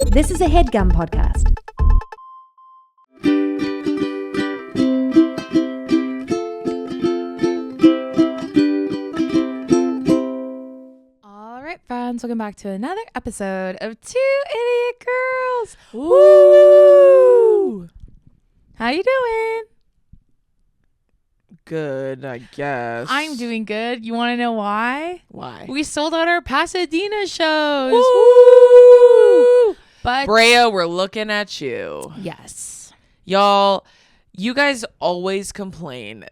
This is a HeadGum podcast. All right, friends, welcome back to another episode of Two Idiot Girls. Woo! How you doing? Good, I guess. I'm doing good. You want to know why? Why? We sold out our Pasadena shows. Woo! But BREA, we're looking at you. yes. Y'all, you guys always complain.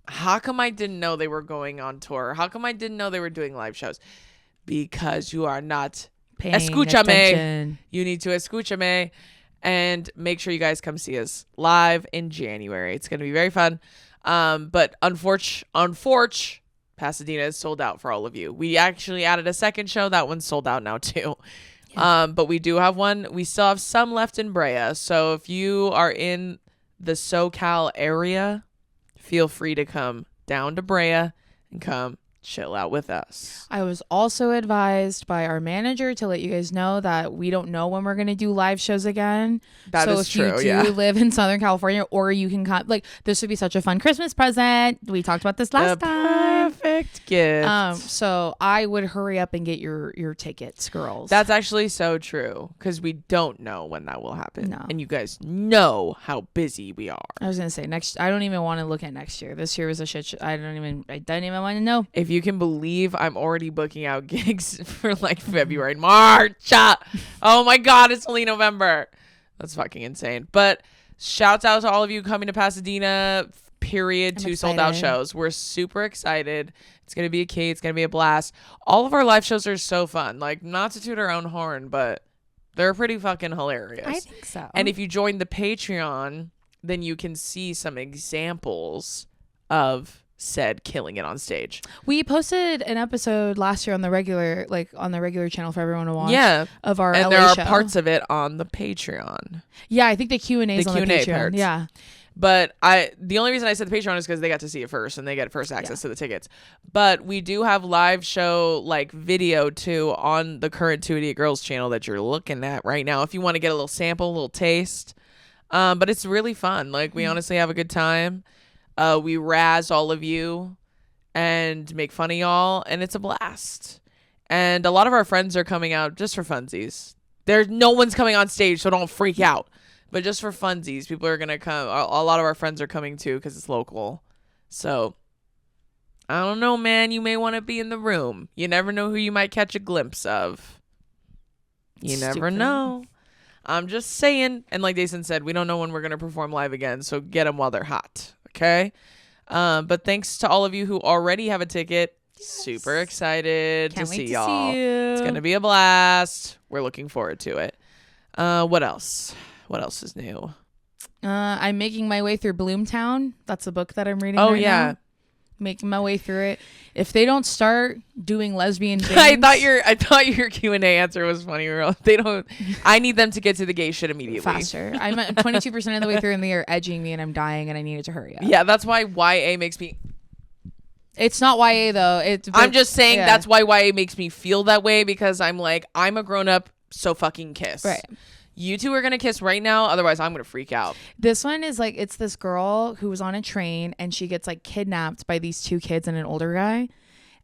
How come I didn't know they were going on tour? How come I didn't know they were doing live shows? Because you are not Paying escúchame. attention. You need to escúchame and make sure you guys come see us live in January. It's going to be very fun. But unfortunately, Pasadena is sold out for all of you. We actually added a second show. That one's sold out now too. Yeah. But we do have one. We still have some left in BREA. So if you are in the SoCal area, feel free to come down to BREA and come chill out with us. I was also advised by our manager to let you guys know that we don't know when we're going to do live shows again. That is true. So if you do live in Southern California, or you can come, like, this would be such a fun Christmas present. We talked about this last time. Perfect gift. So I would hurry up and get your tickets, girls. That's actually so true, because we don't know when that will happen. No. And you guys know how busy we are. I was going to say I don't even want to look at next year. This year was a shit show. I don't even want to know. If you can believe, I'm already booking out gigs for like February and March. Oh my God, it's only November. That's fucking insane. But shouts out to all of you coming to Pasadena, period, I'm to excited. sold out shows. We're super excited. It's going to be a key. It's going to be a blast. All of our live shows are so fun. Like, not to toot our own horn, but they're pretty fucking hilarious. I think so. And if you join the Patreon, then you can see some examples of said killing it on stage. We posted an episode last year on the regular channel for everyone to watch. Yeah, of our and LA there are show. parts of it on the Patreon. Yeah, I think the Q&A's on the Q&A Patreon. parts. Yeah. But the only reason I said the Patreon is because they got to see it first and they get first access to the tickets. But we do have live show like video too on the current Two Idiot Girls channel that you're looking at right now. If you want to get a little sample, a little taste. But it's really fun. Like, we honestly have a good time. We razz all of you and make fun of y'all, and it's a blast. And a lot of our friends are coming out just for funsies. No one's coming on stage, so don't freak out. But just for funsies, people are going to come. A lot of our friends are coming too because it's local. So, I don't know, man. You may want to be in the room. You never know who you might catch a glimpse of. You never know. I'm just saying. And like Jason said, we don't know when we're going to perform live again, so get them while they're hot. Okay? But thanks to all of you who already have a ticket. Yes. Super excited to see y'all. It's going to be a blast. We're looking forward to it. What else? What else is new? I'm making my way through Bloomtown. That's a book that I'm reading right now. Making my way through it. If they don't start doing lesbian things, I thought your Q&A answer was funny. They don't. I need them to get to the gay shit immediately. Faster. I'm at 22% of the way through and they are edging me and I'm dying and I needed to hurry up. Yeah, that's why YA makes me. It's not YA though. I'm just saying that's why YA makes me feel that way, because I'm like, I'm a grown up, so fucking kiss. Right. You two are going to kiss right now. Otherwise, I'm going to freak out. This one is like, it's this girl who was on a train and she gets like kidnapped by these two kids and an older guy.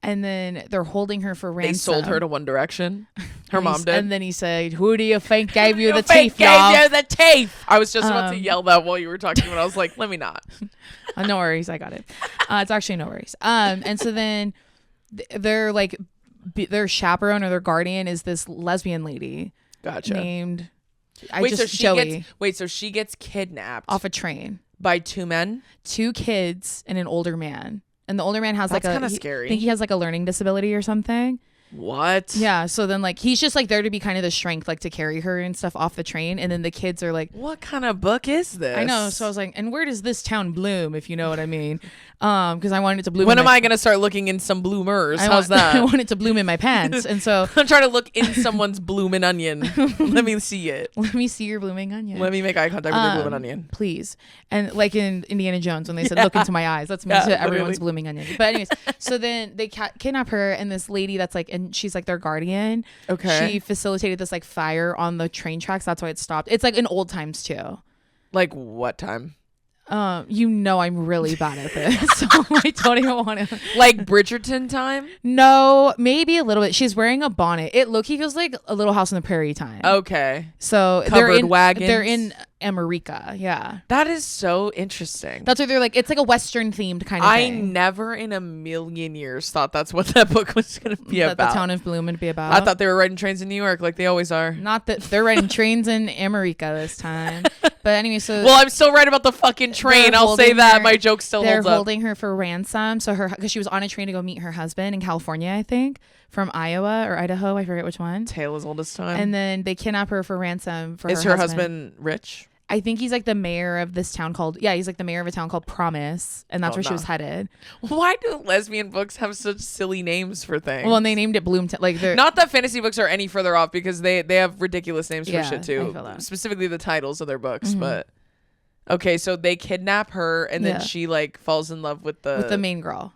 And then they're holding her for ransom. They sold her to One Direction. Her mom did. And then he said, who do you think gave you the teeth, y'all? Gave you the teeth. I was just about to yell that while you were talking, but I was like, let me not. No worries. I got it. It's actually no worries. And so then they're like, their chaperone or their guardian is this lesbian lady. Gotcha. Named... so she gets kidnapped off a train by two men, 2 kids and an older man, and the older man has That's like kind of scary. I think he has like a learning disability or something. What? Yeah. So then like he's just like there to be kind of the strength, like to carry her and stuff off the train, and then the kids are like, what kind of book is this? I know. So I was like, and where does this town bloom, if you know what I mean? Because I wanted it to bloom. When am I gonna start looking in some bloomers? How's that? I want it to bloom in my pants, and so I'm trying to look in someone's blooming onion. Let me see it. Let me see your blooming onion. Let me make eye contact with your blooming onion, please. And like in Indiana Jones when they said, "Look into my eyes," that's me to everyone's blooming onion. But anyways, so then they kidnap her, and this lady that's like and she's like their guardian. Okay. She facilitated this like fire on the train tracks. That's why it stopped. It's like in old times too. Like what time? I'm really bad at this, so I don't even want to. Like Bridgerton time? No, maybe a little bit. She's wearing a bonnet. It low-key feels like a Little House on the Prairie time. Okay. So Covered wagons. They're in America. Yeah. That is so interesting. That's what they're like. It's like a Western themed kind of I thing. never in a million years thought that's what that book was going to be That about. the town of Bloom would be about. I thought they were riding trains in New York like they always are. Not that they're riding trains in America this time. But anyway, so well, I'm still right about the fucking train. I'll say that. My joke still holds up. They're holding her for ransom. So because she was on a train to go meet her husband in California, I think, from Iowa or Idaho. I forget which one. Tale as old as time. And then they kidnap her for ransom for Is her husband rich? I think he's like the mayor of this town called, he's like the mayor of a town called Promise. And that's where she was headed. Why do lesbian books have such silly names for things? Well, and they named it Bloomtown. Like not that fantasy books are any further off because they have ridiculous names for shit I too. feel that. Specifically the titles of their books. But okay, so they kidnap her and then she like falls in love with the main girl.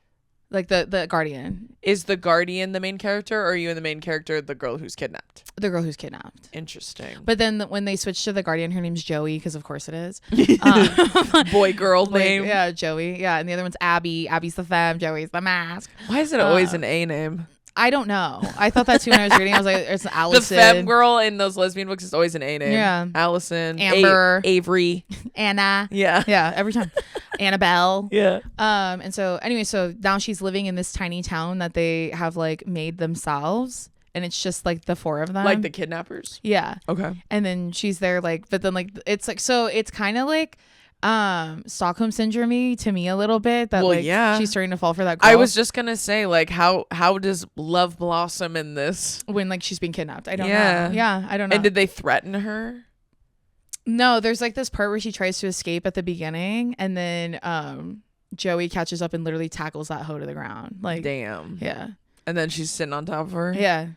Like the guardian. Is the guardian the main character, or are you in the main character the girl who's kidnapped? The girl who's kidnapped. Interesting. But then when they switch to the guardian, her name's Joey, because of course it is. Boy girl name. Yeah, Joey. Yeah, and the other one's Abby. Abby's the femme. Joey's the mask. Why is it always an A name? I don't know. I thought that too when I was reading. I was like, it's Allison. The femme girl in those lesbian books is always an A name. Yeah. Allison. Amber. Avery. Anna. Yeah. Yeah, every time. Annabelle. Yeah. And so anyway, so now she's living in this tiny town that they have like made themselves. And it's just like the four of them. Like the kidnappers? Yeah. Okay. And then she's there like, but then like, it's like, so it's kind of like Stockholm syndrome to me a little bit that she's starting to fall for that girl. I was just gonna say like how does love blossom in this when like she's being kidnapped? I don't know. Yeah, I don't know. And did they threaten her? No, there's like this part where she tries to escape at the beginning and then Joey catches up and literally tackles that hoe to the ground. Like damn. Yeah. And then she's sitting on top of her. Yeah.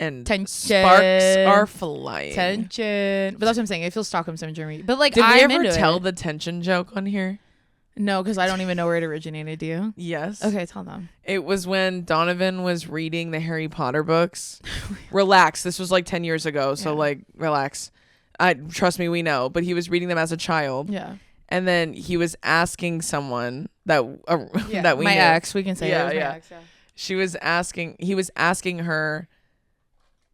And tension. Sparks are flying. Tension. But that's what I'm saying. It feels Stockholm syndrome. But like, did we I'm ever tell the tension joke on here? No, because I don't even know where it originated. Do you? Yes. Okay, tell them. It was when Donovan was reading the Harry Potter books. Relax. This was like 10 years ago. So like, relax. Trust me, we know. But he was reading them as a child. Yeah. And then he was asking someone that that we my knew. Ex. We can say it was my ex. Yeah. He was asking her,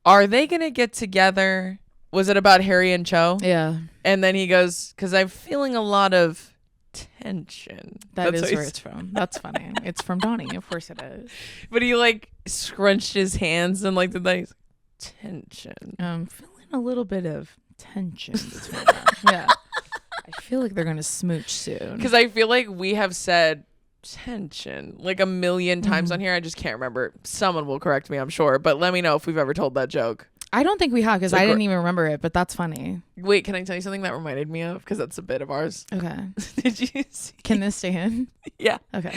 are they going to get together? Was it about Harry and Cho? Yeah. And then he goes, because I'm feeling a lot of tension. That's where it's from. That's funny. It's from Donnie. Of course it is. But he like scrunched his hands and like the nice tension. Feeling a little bit of tension between them. Yeah. I feel like they're going to smooch soon. Because I feel like we have said tension like a million times on here. I just can't remember. Someone will correct me, I'm sure, but let me know if we've ever told that joke. I don't think we have, because I didn't even remember it, but that's funny. Wait, can I tell you something that reminded me of? Because that's a bit of ours. Okay. Did you see? Can this stay in? Yeah. Okay.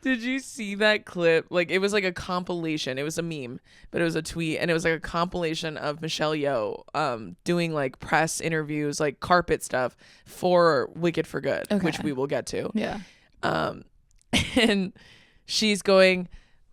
Did you see that clip? Like, it was like a compilation. It was a meme, but it was a tweet, and it was like a compilation of Michelle Yeoh doing like press interviews, like carpet stuff for Wicked for Good, which we will get to. Yeah. And she's going,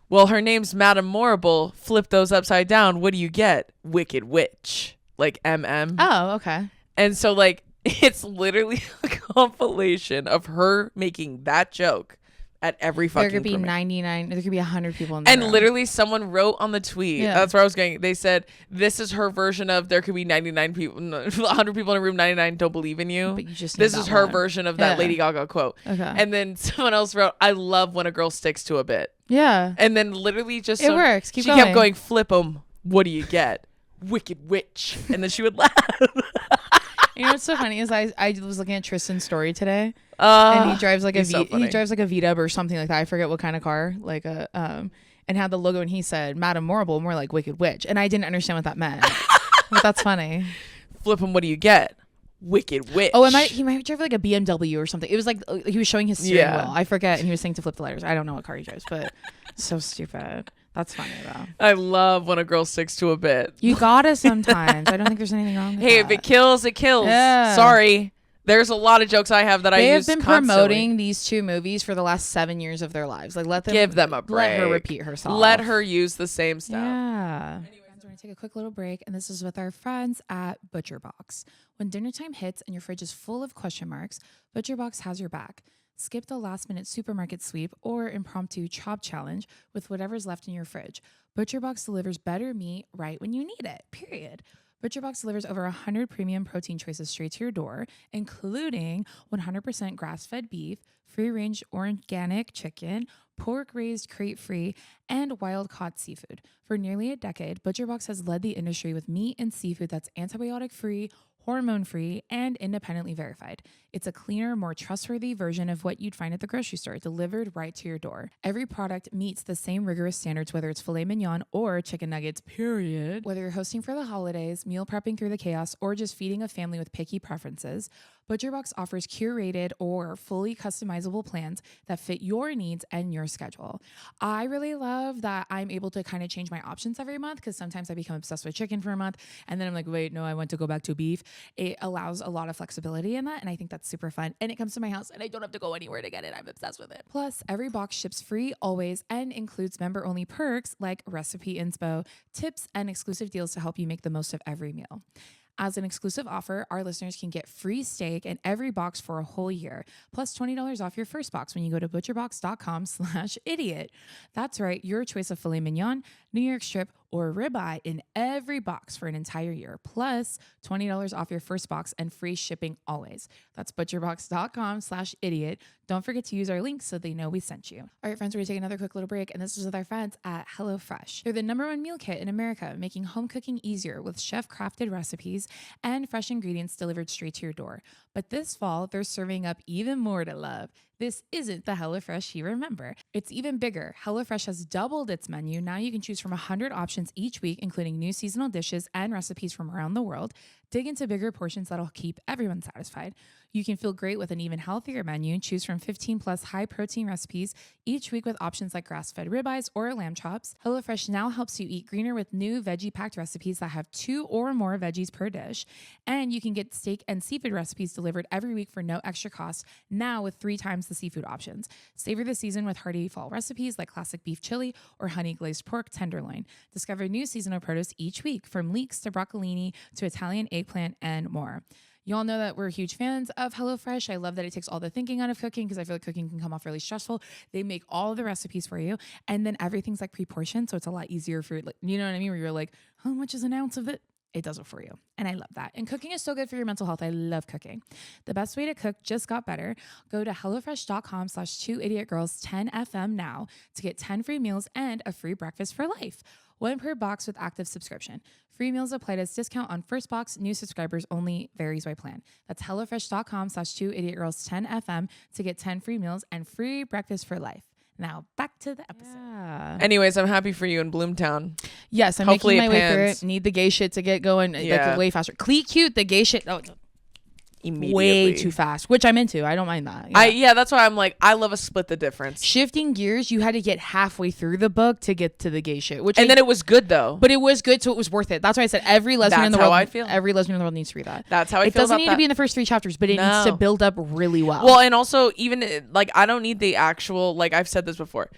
well, her name's Madame Morrible. Flip those upside down. What do you get? Wicked Witch. Like MM. Oh, okay. And so like it's literally a compilation of her making that joke at every fucking There could be premiere. 99. There could be 100 people in the And room. literally someone wrote on the tweet. Yeah. That's where I was going. They said, this is her version of there could be 99 people, 100 people in a room, 99 don't believe in you. But you just this named is that her one. version of that Lady Gaga quote. Okay. And then someone else wrote, I love when a girl sticks to a bit. Yeah. And then literally just It works. Keep she going. kept going, flip them. What do you get? Wicked Witch. And then she would laugh. You know what's so funny is I was looking at Tristan's story today, and he drives like he's so funny. he drives like a V-Dub or something like that. I forget what kind of car, like a and had the logo, and he said Madame Morrible, more like Wicked Witch, and I didn't understand what that meant. But that's funny. Flip them. What do you get? Wicked Witch. Oh, he might drive like a BMW or something. It was like he was showing his steering wheel. I forget, and he was saying to flip the letters. I don't know what car he drives, but so stupid. That's funny though. I love when a girl sticks to a bit. You gotta sometimes. I don't think there's anything wrong with Hey, that. if it kills, it kills. Yeah. Sorry. There's a lot of jokes I have that I use They have been constantly. promoting these 2 movies for the last 7 years of their lives. Like, let them Give them a break. Let her repeat herself. Let her use the same stuff. Yeah. Anyways, we're going to take a quick little break, and this is with our friends at ButcherBox. When dinner time hits and your fridge is full of question marks, ButcherBox has your back. Skip the last-minute supermarket sweep or impromptu chop challenge with whatever's left in your fridge. ButcherBox delivers better meat right when you need it, period. ButcherBox delivers over 100 premium protein choices straight to your door, including 100% grass-fed beef, free-range organic chicken, pork-raised crate-free, and wild-caught seafood. For nearly a decade, ButcherBox has led the industry with meat and seafood that's antibiotic-free, hormone-free, and independently verified. It's a cleaner, more trustworthy version of what you'd find at the grocery store, delivered right to your door. Every product meets the same rigorous standards, whether it's filet mignon or chicken nuggets, period. Whether you're hosting for the holidays, meal prepping through the chaos, or just feeding a family with picky preferences, ButcherBox offers curated or fully customizable plans that fit your needs and your schedule. I really love that I'm able to kind of change my options every month, because sometimes I become obsessed with chicken for a month and then I'm like, wait, no, I want to go back to beef. It allows a lot of flexibility in that, and I think that's super fun. And it comes to my house and I don't have to go anywhere to get it. I'm obsessed with it. Plus, every box ships free always and includes member-only perks like recipe inspo, tips, and exclusive deals to help you make the most of every meal. As an exclusive offer, our listeners can get free steak in every box for a whole year, plus $20 off your first box when you go to butcherbox.com/idiot. That's right, your choice of filet mignon, New York strip, or ribeye in every box for an entire year, plus $20 off your first box and free shipping always. That's butcherbox.com/idiot. Don't forget to use our link so they know we sent you. All right, friends, we're going to take another quick little break, and this is with our friends at HelloFresh. They're the #1 meal kit in America, making home cooking easier with chef-crafted recipes and fresh ingredients delivered straight to your door. But this fall, they're serving up even more to love. This isn't the HelloFresh you remember. It's even bigger. HelloFresh has doubled its menu. Now you can choose from 100 options each week, including new seasonal dishes and recipes from around the world. Dig into bigger portions that'll keep everyone satisfied. You can feel great with an even healthier menu. Choose from 15 plus high protein recipes each week with options like grass-fed ribeyes or lamb chops. HelloFresh now helps you eat greener with new veggie-packed recipes that have 2 or more veggies per dish. And you can get steak and seafood recipes delivered every week for no extra cost, now with 3 times the seafood options. Savor the season with hearty fall recipes like classic beef chili or honey glazed pork tenderloin. Discover new seasonal produce each week, from leeks to broccolini to Italian eggplant and more. Y'all know that we're huge fans of HelloFresh. I love that it takes all the thinking out of cooking, because I feel like cooking can come off really stressful. They make all of the recipes for you, and then everything's like pre-portioned, so it's a lot easier for, like, you know what I mean, where you're like, how much is an ounce of it? It does it for you. And I love that. And cooking is so good for your mental health. I love cooking. The best way to cook just got better. Go to HelloFresh.com/2idiotgirls10FM now to get 10 free meals and a free breakfast for life. 1 per box with active subscription. Free meals applied as discount on first box. New subscribers only. Varies by plan. That's HelloFresh.com/2idiotgirls10FM to get 10 free meals and free breakfast for life. Now back to the episode. Yeah. Anyways, I'm happy for you in Bloomtown. Yes, I'm Hopefully making my it way through pans. it. Need the gay shit to get going like way faster. Cute, the gay shit. Oh, Immediately. way too fast, which I'm into. I don't mind that. That's why I'm like, I love a split the difference. Shifting gears, you had to get halfway through the book to get to the gay shit, And then it was good though. but it was good, so it was worth it. That's why I said every lesbian in the That's how world. I feel. Every lesbian in the world needs to read that. That's how I It feel doesn't about need that. to be in the first 3 chapters, but it needs to build up really well. Well, and also even like, I don't need the actual, like I've said this before.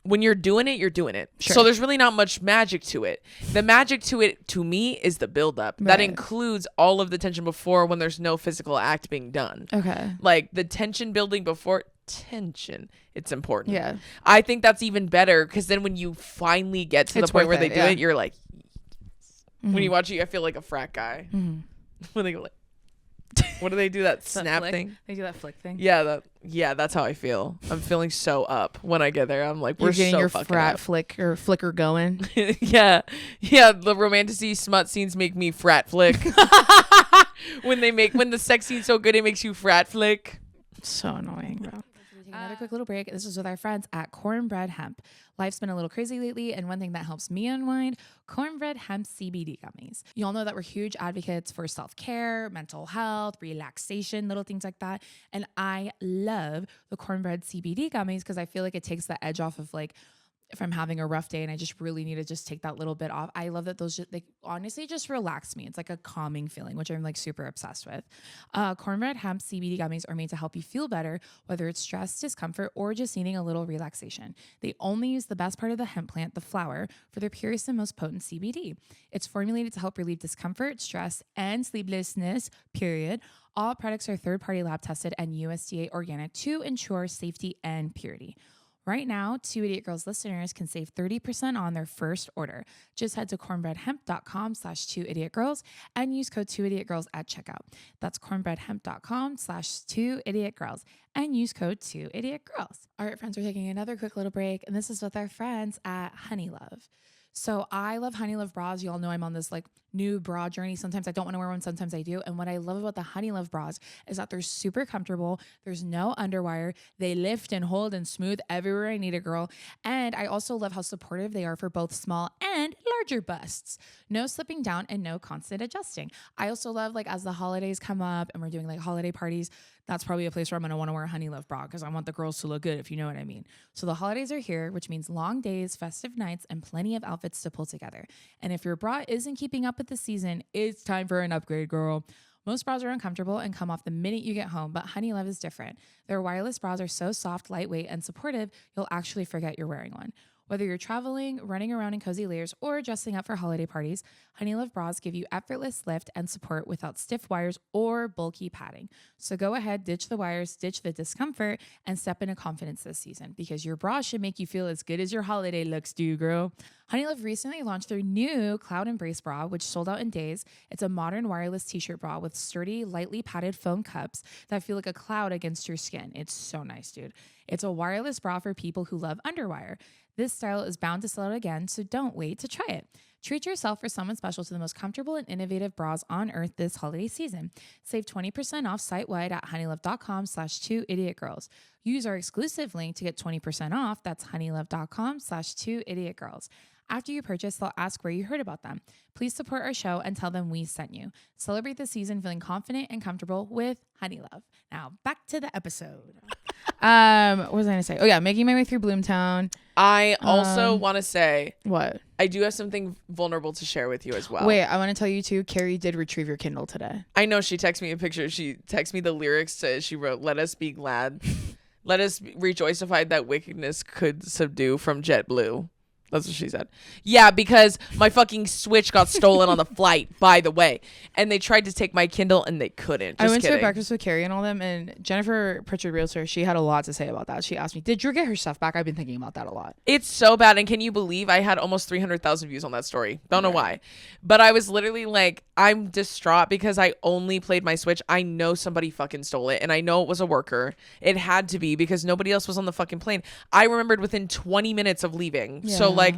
When you're doing it, you're doing it. Sure. So there's really not much magic to it. The magic to it, to me, is the buildup. That Right. includes all of the tension before, when there's no physical act being done. Okay. Like the tension building before tension. It's important. Yeah. I think that's even better, because then when you finally get to It's the point worth where it, they do yeah. it, you're like, Mm-hmm. when you watch it, I feel like a frat guy. When they go like, what do they do? That snap flick. thing? They do that flick thing. Yeah, that's how I feel. I'm feeling so up when I get there. I'm like, we're You're getting so your fucking frat up. flicker going. yeah. The Romantasy smut scenes make me frat flick. when the sex scene's so good, it makes you frat flick. So annoying, bro. Another quick little break. This is with our friends at Cornbread Hemp. Life's been a little crazy lately, and one thing that helps me unwind, Cornbread Hemp CBD gummies. You all know that we're huge advocates for self-care, mental health, relaxation, little things like that. And I love the Cornbread CBD gummies because I feel like it takes the edge off of like if I'm having a rough day and I just really need to just take that little bit off. I love that those they honestly just relax me. It's like a calming feeling, which I'm like super obsessed with. Cornbread hemp CBD gummies are made to help you feel better, whether it's stress, discomfort, or just needing a little relaxation. They only use the best part of the hemp plant, the flower, for their purest and most potent CBD. It's formulated to help relieve discomfort, stress, and sleeplessness, period. All products are third-party lab tested and USDA organic to ensure safety and purity. Right now, Two Idiot Girls listeners can save 30% on their first order. Just head to cornbreadhemp.com/2idiotgirls and use code 2idiotgirls at checkout. That's cornbreadhemp.com/2idiotgirls and use code 2idiotgirls. All right, friends, we're taking another quick little break, and this is with our friends at Honeylove. So I love Honeylove bras. You all know I'm on this like new bra journey. Sometimes I don't want to wear one. Sometimes I do. And what I love about the Honeylove bras is that they're super comfortable. There's no underwire. They lift and hold and smooth everywhere I need a girl. And I also love how supportive they are for both small and larger busts. No slipping down and no constant adjusting. I also love like as the holidays come up and we're doing like holiday parties, that's probably a place where I'm going to want to wear a Honeylove bra because I want the girls to look good, if you know what I mean. So the holidays are here, which means long days, festive nights, and plenty of outfits to pull together. And if your bra isn't keeping up with the season, it's time for an upgrade, girl. Most bras are uncomfortable and come off the minute you get home, but Honeylove is different. Their wireless bras are so soft, lightweight, and supportive, you'll actually forget you're wearing one. Whether you're traveling, running around in cozy layers, or dressing up for holiday parties, Honeylove bras give you effortless lift and support without stiff wires or bulky padding. So go ahead, ditch the wires, ditch the discomfort, and step into confidence this season because your bra should make you feel as good as your holiday looks do, girl. Honeylove recently launched their new Cloud Embrace bra, which sold out in days. It's a modern wireless t-shirt bra with sturdy, lightly padded foam cups that feel like a cloud against your skin. It's so nice, dude. It's a wireless bra for people who love underwire. This style is bound to sell out again, so don't wait to try it. Treat yourself or someone special to the most comfortable and innovative bras on earth this holiday season. Save 20% off site-wide at honeylove.com/2idiotgirls. Use our exclusive link to get 20% off. That's honeylove.com/2idiotgirls. After you purchase, they'll ask where you heard about them. Please support our show and tell them we sent you. Celebrate the season feeling confident and comfortable with Honeylove. Now, back to the episode. What was I going to say? Oh, yeah, making my way through Bloomtown. I also want to say, what? I do have something vulnerable to share with you as well. Wait, I want to tell you too, Carrie did retrieve your Kindle today. I know, she texted me a picture. She texted me the lyrics she wrote, "Let us be glad. Let us rejoicified that wickedness could subdue from JetBlue." That's what she said. Yeah, because my fucking Switch got stolen on the flight, by the way. And they tried to take my Kindle and they couldn't. I went to a breakfast with Carrie and all them, and Jennifer Pritchard Realtor, she had a lot to say about that. She asked me, did Drew get her stuff back? I've been thinking about that a lot. It's so bad. And can you believe I had almost 300,000 views on that story? Don't know why. But I was literally like, I'm distraught because I only played my Switch. I know somebody fucking stole it. And I know it was a worker. It had to be because nobody else was on the fucking plane. I remembered within 20 minutes of leaving. Yeah. So like,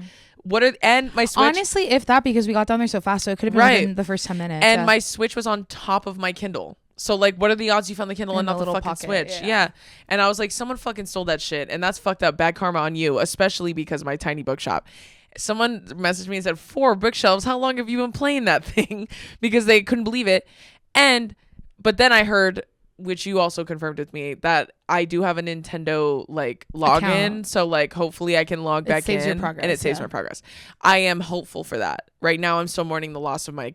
and my Switch, honestly, if that, because we got down there so fast, so it could have been within the first 10 minutes. And my Switch was on top of my Kindle. So like, what are the odds you found the Kindle and not the fucking pocket, Switch? Yeah. And I was like, someone fucking stole that shit. And that's fucked up. Bad karma on you, especially because of my tiny bookshop. Someone messaged me and said, 4 bookshelves. How long have you been playing that thing? Because they couldn't believe it. But then I heard, which you also confirmed with me, that I do have a Nintendo like login. Account. So like hopefully I can log back in and it saves my progress. I am hopeful for that. Right now I'm still mourning the loss of my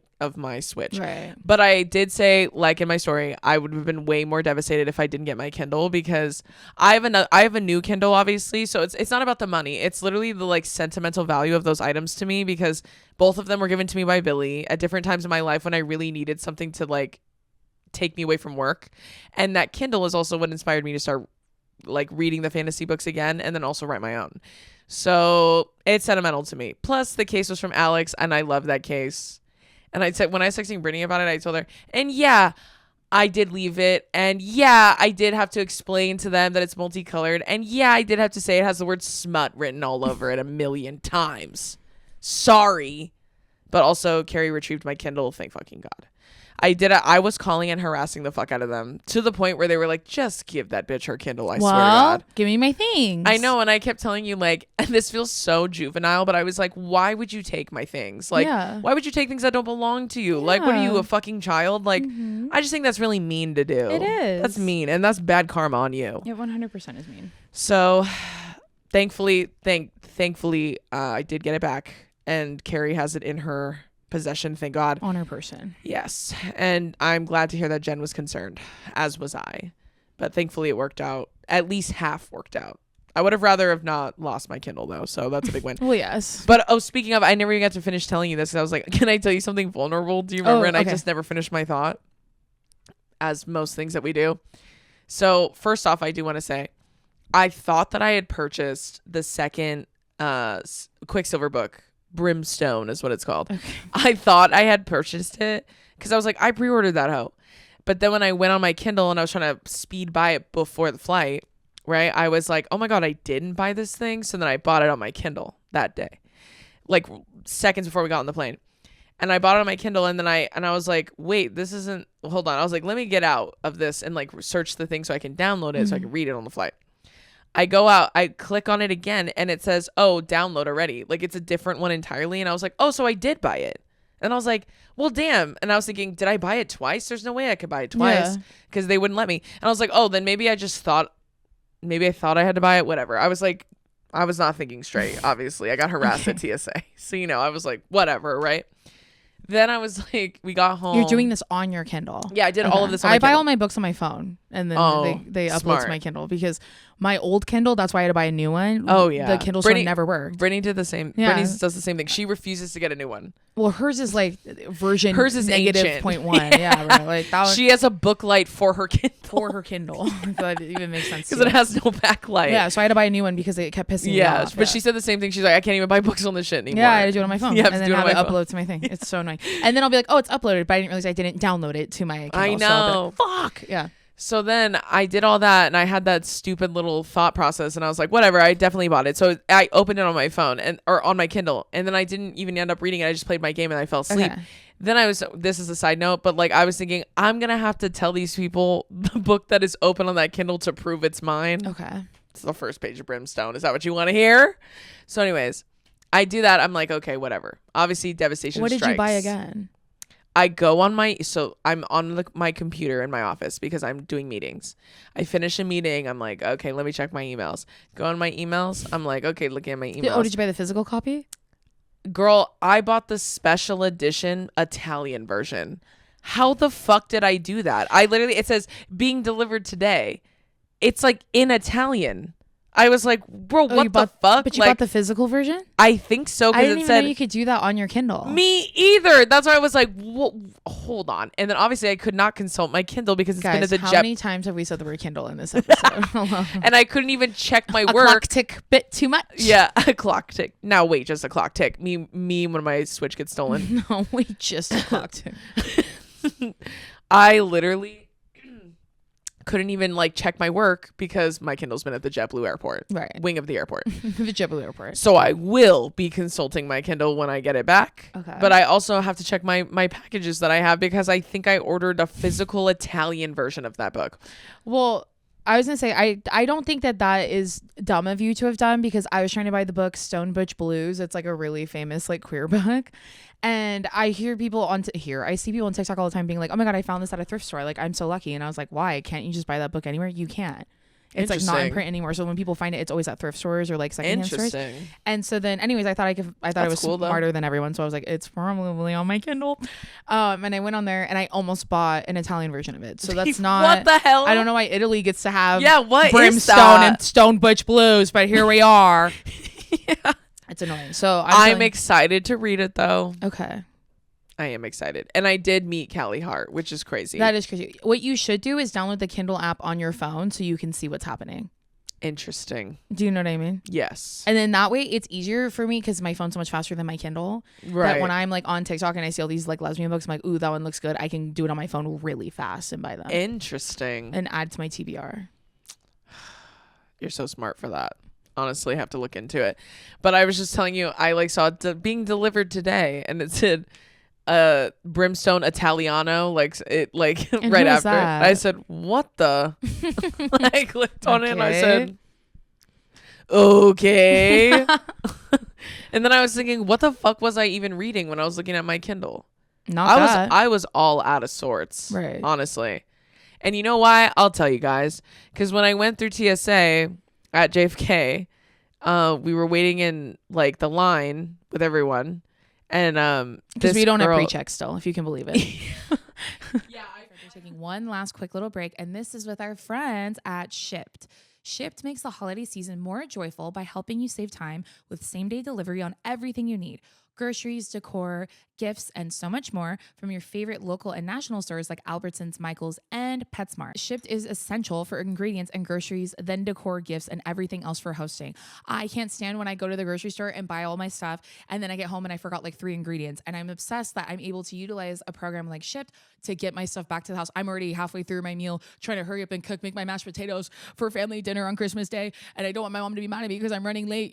Switch. Right. But I did say, like in my story, I would have been way more devastated if I didn't get my Kindle because I have a new Kindle obviously. So it's not about the money. It's literally the like sentimental value of those items to me because both of them were given to me by Billy at different times in my life when I really needed something to like take me away from work. And that Kindle is also what inspired me to start like reading the fantasy books again and then also write my own. So it's sentimental to me. Plus the case was from Alex and I love that case. And I said, when I was texting Brittany about it, I told her, and yeah, I did leave it. And yeah, I did have to explain to them that it's multicolored. And yeah, I did have to say it has the word smut written all over it 1,000,000 times. But also Carrie retrieved my Kindle. Thank fucking God. I was calling and harassing the fuck out of them to the point where they were like, just give that bitch her Kindle. I swear to God. Give me my things. I know. And I kept telling you like, and this feels so juvenile, but I was like, why would you take my things? Like, why would you take things that don't belong to you? Yeah. Like, what are you, a fucking child? Like, I just think that's really mean to do. It is. That's mean. And that's bad karma on you. Yeah, 100% is mean. So thankfully, I did get it back, and Carrie has it in her possession. Thank God. On her person. Yes, and I'm glad to hear that Jen was concerned, as was I. But thankfully, it worked out. At least half worked out. I would have rather have not lost my Kindle though, so that's a big win. Well, yes. But speaking of, I never even got to finish telling you this. 'Cause I was like, can I tell you something vulnerable? Do you remember? And I just never finished my thought, as most things that we do. So first off, I do want to say, I thought that I had purchased the second Quicksilver book. Brimstone is what it's called. Okay. I thought I had purchased it because I was like, I pre-ordered that hoe. But then when I went on my Kindle and I was trying to speed by it before the flight, right, I was like, oh my God, I didn't buy this thing. So then I bought it on my Kindle that day, like seconds before we got on the plane. And I bought it on my Kindle, and then I was like, wait, this isn't, hold on. I was like, let me get out of this and like search the thing so I can download it so I can read it on the flight. I go out, I click on it again, and it says, oh, download already. Like it's a different one entirely. And I was like, oh, so I did buy it. And I was like, well, damn. And I was thinking, did I buy it twice? There's no way I could buy it twice because they wouldn't let me. And I was like, oh, then maybe I thought I had to buy it. Whatever. I was like, I was not thinking straight. Obviously, I got harassed at TSA. So, I was like, whatever. Right. Then I was like, we got home. You're doing this on your Kindle. Yeah, I did all of this on my Kindle. I buy Kindle. all my books on my phone, and then they upload to my Kindle because my old Kindle, that's why I had to buy a new one. Oh, yeah. The Kindle store never worked. Brittany did the same. Yeah. Brittany does the same thing. She refuses to get a new one. Well, hers is like version hers is negative 0.1. Yeah, right. Like that she has a book light for her Kindle. For her Kindle. That even makes sense. Because it has no backlight. Yeah, so I had to buy a new one because it kept pissing me off. Yeah, but she said the same thing. She's like, I can't even buy books on this shit anymore. Yeah, I had to do it on my phone. Yeah, and then have it upload to my thing. It's so annoying. And then I'll be like, oh, it's uploaded, but I didn't realize I didn't download it to my Kindle. I know. So fuck. Yeah. So then I did all that, and I had that stupid little thought process, and I was like, whatever, I definitely bought it. So I opened it on my phone or on my Kindle, and then I didn't even end up reading it. I just played my game and I fell asleep. Okay. Then this is a side note, but like I was thinking, I'm going to have to tell these people the book that is open on that Kindle to prove it's mine. Okay. It's the first page of Brimstone. Is that what you want to hear? So anyways, I do that. I'm like, okay, whatever. Obviously, devastation strikes. What did you buy again? I go on I'm on my computer in my office because I'm doing meetings. I finish a meeting. I'm like, okay, let me check my emails. Go on my emails. I'm like, okay, looking at my emails. Did you buy the physical copy? Girl, I bought the special edition Italian version. How the fuck did I do that? It says being delivered today. It's like in Italian. I was like, bro, what the fuck? But you bought the physical version? I think so. I didn't even know you could do that on your Kindle. Me either. That's why I was like, hold on. And then obviously I could not consult my Kindle because it's been at the how many times have we said the word Kindle in this episode? And I couldn't even check my work. A clock tick bit too much? Yeah, a clock tick. Now wait, just a clock tick. Me when my Switch gets stolen. No, wait, just a clock tick. I literally couldn't even like check my work because my Kindle's been at the JetBlue airport. Right. Wing of the airport. The JetBlue airport. So I will be consulting my Kindle when I get it back. Okay. But I also have to check my packages that I have because I think I ordered a physical Italian version of that book. Well, I was going to say, I don't think that is dumb of you to have done because I was trying to buy the book Stone Butch Blues. It's like a really famous like queer book. And I hear people I see people on TikTok all the time being like, oh my God, I found this at a thrift store. Like, I'm so lucky. And I was like, why? Can't you just buy that book anywhere? You can't. It's like not in print anymore. So when people find it, it's always at thrift stores or like secondhand stores. And so then anyways, I thought it was cool, smarter than everyone. So I was like, it's probably on my Kindle. And I went on there and I almost bought an Italian version of it. So that's not what the hell? I don't know why Italy gets to have Brimstone and Stone Butch Blues, but here we are. Yeah. It's annoying. So I'm excited to read it though. Okay. I am excited. And I did meet Callie Hart, which is crazy. That is crazy. What you should do is download the Kindle app on your phone so you can see what's happening. Interesting. Do you know what I mean? Yes. And then that way it's easier for me because my phone's so much faster than my Kindle. Right. That when I'm like on TikTok and I see all these like lesbian books, I'm like, ooh, that one looks good. I can do it on my phone really fast and buy them. Interesting. And add to my TBR. You're so smart for that. Honestly, have to look into it. But I was just telling you, I like saw it being delivered today and it said Brimstone Italiano, like it like and right after that? I said, what the? I clicked on it and I said, okay. And then I was thinking, what the fuck was I even reading when I was looking at my Kindle? I was all out of sorts. Right. Honestly. And you know why? I'll tell you guys. Because when I went through TSA at JFK, we were waiting in like the line with everyone, and because we don't have girl- pre-check still, if you can believe it. Yeah, we're taking one last quick little break, and this is with our friends at Shipped. Shipped makes the holiday season more joyful by helping you save time with same-day delivery on everything you need. Groceries, decor, gifts, and so much more from your favorite local and national stores like Albertsons, Michael's, and PetSmart. Shipped is essential for ingredients and groceries, then decor, gifts, and everything else for hosting. I can't stand when I go to the grocery store and buy all my stuff, and then I get home and I forgot like 3 ingredients. And I'm obsessed that I'm able to utilize a program like Shipped to get my stuff back to the house. I'm already halfway through my meal, trying to hurry up and make my mashed potatoes for family dinner on Christmas Day, and I don't want my mom to be mad at me because I'm running late.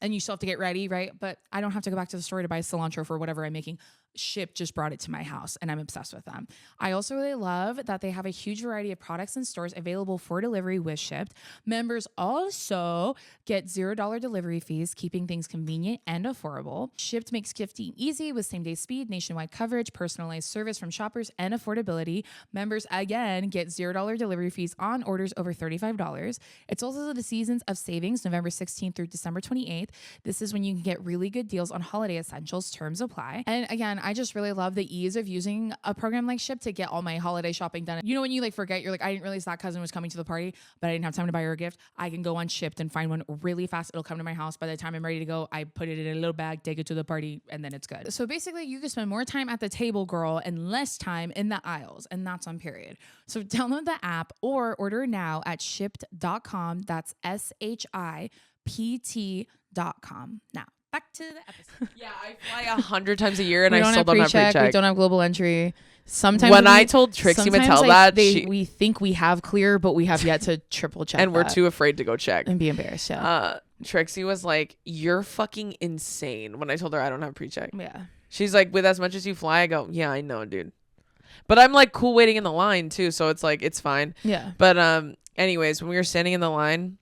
And you still have to get ready, right? But I don't have to go back to the store to buy cilantro for whatever I'm making. Shipped just brought it to my house, and I'm obsessed with them. I also really love that they have a huge variety of products and stores available for delivery with Shipped. Members also get $0 delivery fees, keeping things convenient and affordable. Shipped makes gifting easy with same-day speed, nationwide coverage, personalized service from shoppers, and affordability. Members, again, get $0 delivery fees on orders over $35. It's also the seasons of savings, November 16th through December 28th. This is when you can get really good deals on holiday essentials. Terms apply. And again, I just really love the ease of using a program like Shipped to get all my holiday shopping done. You know, when you like forget, you're like, I didn't realize that cousin was coming to the party, but I didn't have time to buy her a gift. I can go on Shipped and find one really fast. It'll come to my house. By the time I'm ready to go, I put it in a little bag, take it to the party, and then it's good. So basically, you can spend more time at the table, girl, and less time in the aisles. And that's on period. So download the app or order now at shipped.com. That's SHIPT.com. Now, back to the episode. Yeah, I fly 100 times a year and We I still don't have pre-check. pre-check. We don't have global entry. Sometimes when I told Trixie Mattel that, we think we have clear, but we have yet to triple check. and we're too afraid to go check and be embarrassed. Yeah. Trixie was like, "You're fucking insane." When I told her I don't have pre-check, Yeah. she's like, "With as much as you fly," I go, "Yeah, I know, dude." But I'm like cool waiting in the line too, so it's like it's fine. Yeah. But anyways, when we were standing in the line,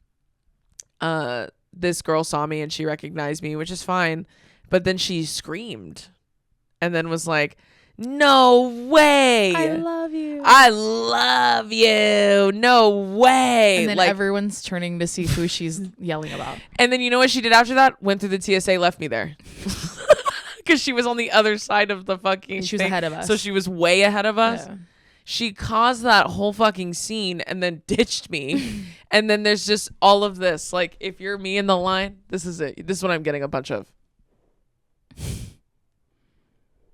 this girl saw me and she recognized me, which is fine. But then she screamed and then was like, "No way. I love you. I love you. No way." And then like, everyone's turning to see who she's yelling about. and then you know what she did after that? Went through the TSA, left me there. Because she was on the other side of the fucking She was thing. ahead of us. So she was way ahead of us. Yeah. She caused that whole fucking scene and then ditched me. And then there's just all of this. Like, if you're me in the line, this is it. This is what I'm getting a bunch of.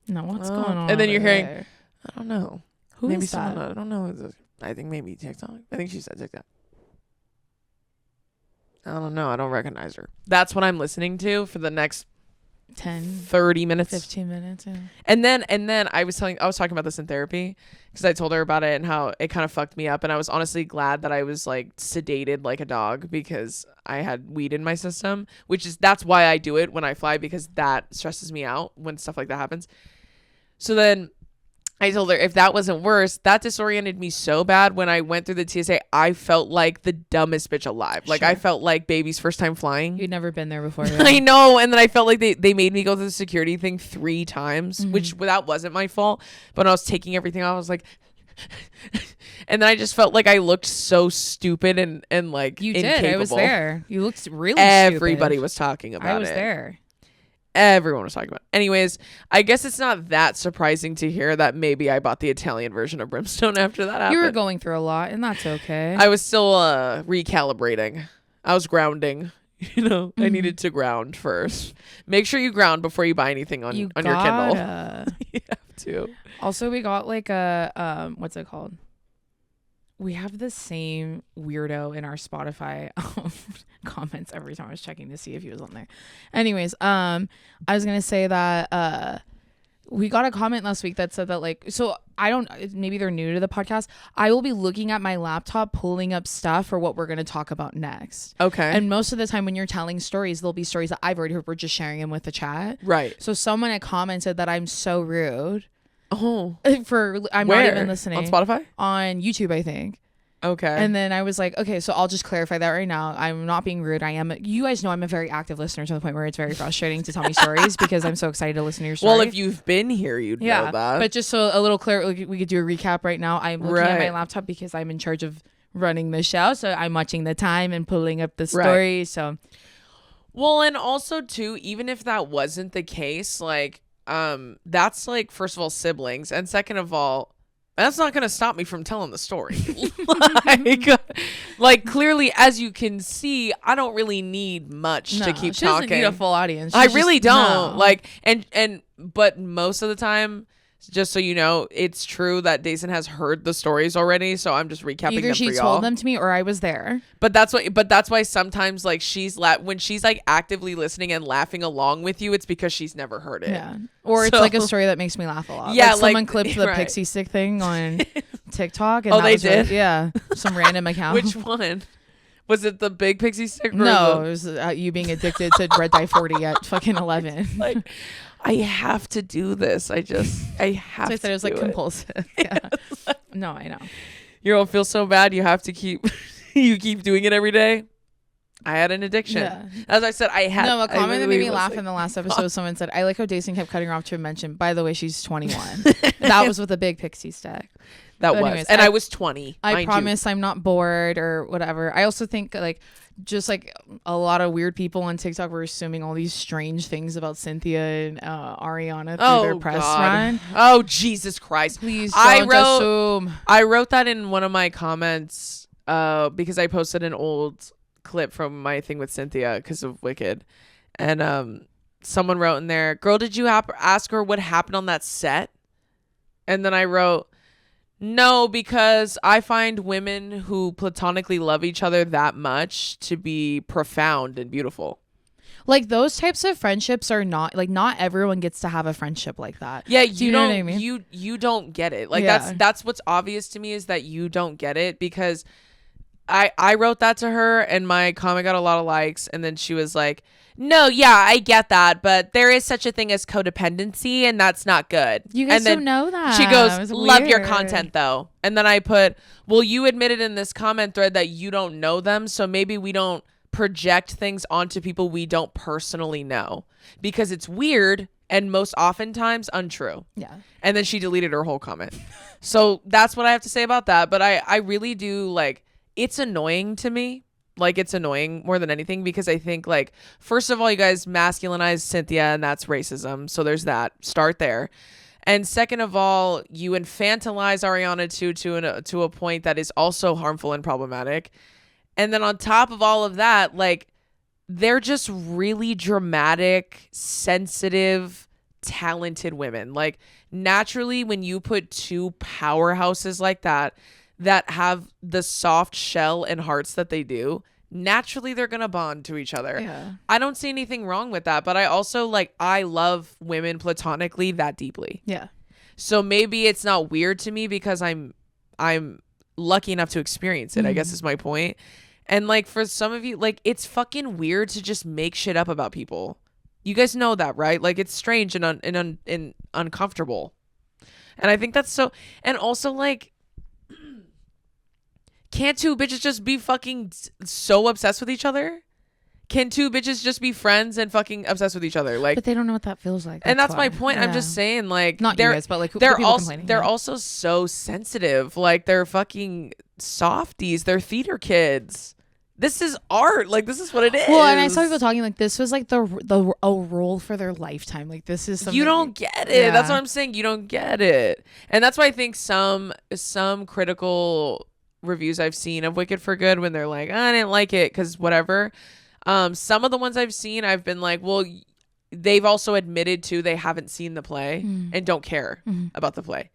No, what's going on? And then you're hearing, there? I don't know. Who maybe is that? someone, I don't know. I think maybe TikTok. I think she said TikTok. I don't know. I don't recognize her. That's what I'm listening to for the next 30 minutes, 15 minutes. Yeah. And then I was talking about this in therapy because I told her about it and how it kind of fucked me up. And I was honestly glad that I was like sedated like a dog because I had weed in my system, that's why I do it when I fly, because that stresses me out when stuff like that happens. So then I told her if that wasn't worse, that disoriented me so bad when I went through the TSA, I felt like the dumbest bitch alive. Like, I felt like baby's first time flying. You'd never been there before. Yeah. I know. And then I felt like they made me go through the security thing 3 times, which that wasn't my fault. But when I was taking everything off, I was like, and then I just felt like I looked so stupid and like You incapable. did. I was there. You looked really Everybody stupid. was talking about it. I was there. Everyone was talking about it. Anyways, I guess it's not that surprising to hear that maybe I bought the Italian version of Brimstone after that happened. You were going through a lot, and that's okay. I was still recalibrating. I was grounding. You know, I needed to ground first. Make sure you ground before you buy anything on your Kindle. You have to. Also, we got like a what's it called? We have the same weirdo in our Spotify comments every time I was checking to see if he was on there. Anyways, I was gonna say that we got a comment last week that said that like, so I don't, maybe they're new to the podcast. I will be looking at my laptop, pulling up stuff for what we're going to talk about next. Okay. And most of the time when you're telling stories, there'll be stories that I've already heard. We're just sharing them with the chat. Right. So someone had commented that I'm so rude. Oh. I'm Where? not even listening. On Spotify? On YouTube, I think. Okay. And then I was like, okay, so I'll just clarify that right now. I'm not being rude. You guys know I'm a very active listener to the point where it's very frustrating to tell me stories because I'm so excited to listen to your story. Well, if you've been here, you'd know that. But just so a little clear, we could do a recap right now. I'm looking at my laptop because I'm in charge of running the show. So I'm watching the time and pulling up the story. So Well, and also too, even if that wasn't the case, like, that's like, first of all, siblings, and second of all, that's not going to stop me from telling the story. like clearly, as you can see, I don't really need much to keep she talking. Doesn't need a full audience. I really don't. No. Like, but most of the time, just so you know, it's true that Dason has heard the stories already, so I'm just recapping Either them she for y'all. told them to me or I was there. But that's why sometimes, like, when she's like actively listening and laughing along with you, it's because she's never heard it. Yeah. Or it's like a story that makes me laugh a lot. Yeah, like someone clipped the pixie stick thing on TikTok. And they did? Yeah. Some random account. Which one? Was it the big pixie stick? No, it was you being addicted to Red Dye 40 at fucking 11. Like, I have to do this. I have so to. I said it was like compulsive. Yeah. No, I know. You don't feel so bad. You have to keep. You keep doing it every day. I had an addiction. Yeah. As I said, I had. No, a comment that made me laugh in the last episode. Someone said, "I like how Dason kept cutting her off to mention. By the way, she's 21." That was with a big pixie stick. That was, anyways, and I was 20. I promise I'm not bored or whatever. I also think like just like a lot of weird people on TikTok were assuming all these strange things about Cynthia and Ariana through their press run. Oh, Jesus Christ. Please don't assume. I wrote that in one of my comments because I posted an old clip from my thing with Cynthia because of Wicked. And someone wrote in there, "Girl, did you ask her what happened on that set?" And then I wrote, "No, because I find women who platonically love each other that much to be profound and beautiful." Like those types of friendships are not like not everyone gets to have a friendship like that. Yeah, you know what I mean? You don't get it. Like that's what's obvious to me is that you don't get it because I wrote that to her and my comment got a lot of likes and then she was like, "No, yeah, I get that, but there is such a thing as codependency and that's not good." You guys don't know that. She goes, "Love your content though." And then I put, "Well, you admitted in this comment thread that you don't know them, so maybe we don't project things onto people we don't personally know because it's weird and most oftentimes untrue." Yeah. And then she deleted her whole comment. So that's what I have to say about that. But I really do like, it's annoying to me. Like, it's annoying more than anything because I think, like, first of all, you guys masculinize Cynthia and that's racism. So there's that. Start there. And second of all, you infantilize Ariana to a point that is also harmful and problematic. And then on top of all of that, like, they're just really dramatic, sensitive, talented women. Like, naturally, when you put two powerhouses like that have the soft shell and hearts that they do, naturally they're gonna bond to each other. Yeah. I don't see anything wrong with that, but I also like I love women platonically that deeply. Yeah. So maybe it's not weird to me because I'm lucky enough to experience it, I guess is my point. And like for some of you, like it's fucking weird to just make shit up about people. You guys know that, right? Like it's strange and uncomfortable. And I think that's so, and also like, can't two bitches just be fucking so obsessed with each other? Can two bitches just be friends and fucking obsessed with each other? Like, but they don't know what that feels like. And that's my point. Yeah. I'm just saying, like, not you guys, but like they're also so sensitive. Like they're fucking softies. They're theater kids. This is art. Like this is what it is. Well, and I saw people talking like this was like a role for their lifetime. Like this is something you don't get it. Yeah. That's what I'm saying. You don't get it. And that's why I think some critical reviews I've seen of Wicked for Good when they're like, I didn't like it because whatever. Some of the ones I've seen, I've been like, well, they've also admitted to they haven't seen the play and don't care about the play.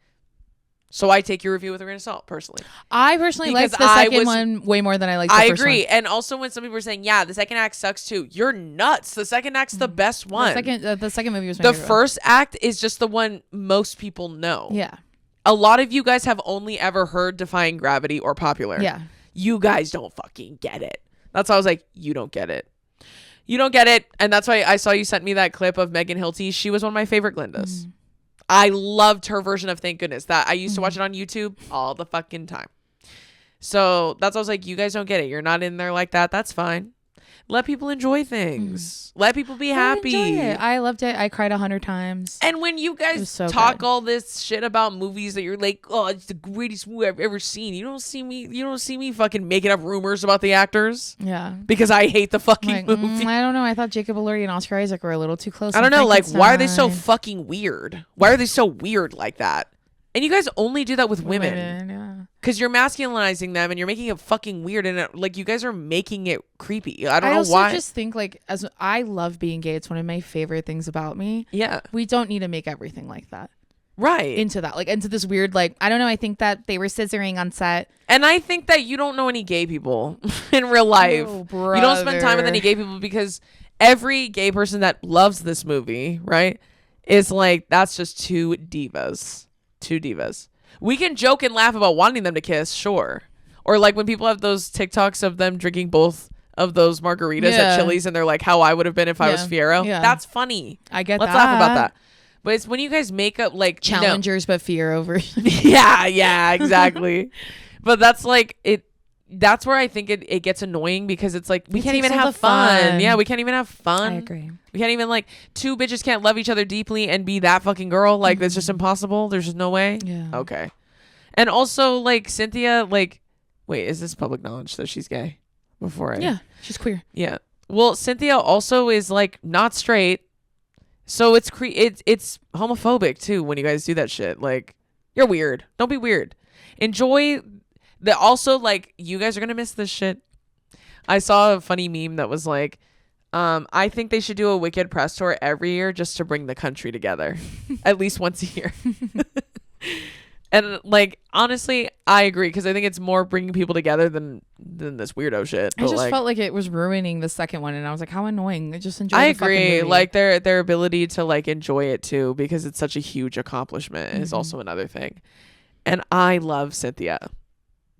So I take your review with a grain of salt, personally. I personally liked the second one way more than I liked the first one. I agree. And also when some people are saying, yeah, the second act sucks too. You're nuts. The second act's the best one. The second movie was my favorite. The first act is just the one most people know. Yeah. A lot of you guys have only ever heard Defying Gravity or Popular. Yeah. You guys don't fucking get it. That's why I was like, you don't get it. You don't get it. And that's why I saw you sent me that clip of Megan Hilty. She was one of my favorite Glindas. I loved her version of Thank Goodness. That I used to watch it on YouTube all the fucking time. So that's why I was like, you guys don't get it. You're not in there like that. That's fine. let people enjoy things. Let people be happy. I loved it. I cried 100 times. And when you guys so talk good. all this shit about movies that you're like, oh, it's the greatest movie I've ever seen. You don't see me fucking making up rumors about the actors. Yeah. Because I hate the fucking Like, movie. I don't know. I thought Jacob Elordi and Oscar Isaac were a little too close. I don't know. Like, why are they so Frankenstein. fucking weird? Why are they so weird like that? And you guys only do that with women. Yeah. Because you're masculinizing them and you're making it fucking weird. And like, you guys are making it creepy. I don't know also why. just think like, as I love being gay. It's one of my favorite things about me. Yeah. We don't need to make everything like that. Right. Into that. Like, into this weird, like, I don't know. I think that they were scissoring on set. And I think that you don't know any gay people in real life. Oh, you don't spend time with brother. any gay people because every gay person that loves this movie, right, is like, that's just two divas. Two divas. We can joke and laugh about wanting them to kiss, sure. Or like when people have those TikToks of them drinking both of those margaritas at Chili's and they're like, how I would have been if I was Fiero. Yeah. That's funny. I get Let's that. laugh about that. But it's when you guys make up like Challengers, but Fiero version. yeah, exactly. But that's like it. That's where I think it gets annoying because it's like we It can't takes even all have the fun. fun. Yeah, we can't even have fun. I agree. We can't even like two bitches can't love each other deeply and be that fucking girl. Like that's just impossible. There's just no way. Yeah. Okay. And also like Cynthia, like, wait, is this public knowledge that she's gay? Yeah, she's queer. Yeah. Well, Cynthia also is like not straight, so it's homophobic too when you guys do that shit. Like, you're weird. Don't be weird. Enjoy the also like you guys are gonna miss this shit. I saw a funny meme that was like, I think they should do a Wicked press tour every year just to bring the country together, at least once a year. And like honestly, I agree because I think it's more bringing people together than this weirdo shit. I But, just like, felt like it was ruining the second one, and I was like, how annoying. I just enjoyed I the fucking agree. movie. Like their ability to like enjoy it too because it's such a huge accomplishment is Mm-hmm. also another thing. And I love Cynthia.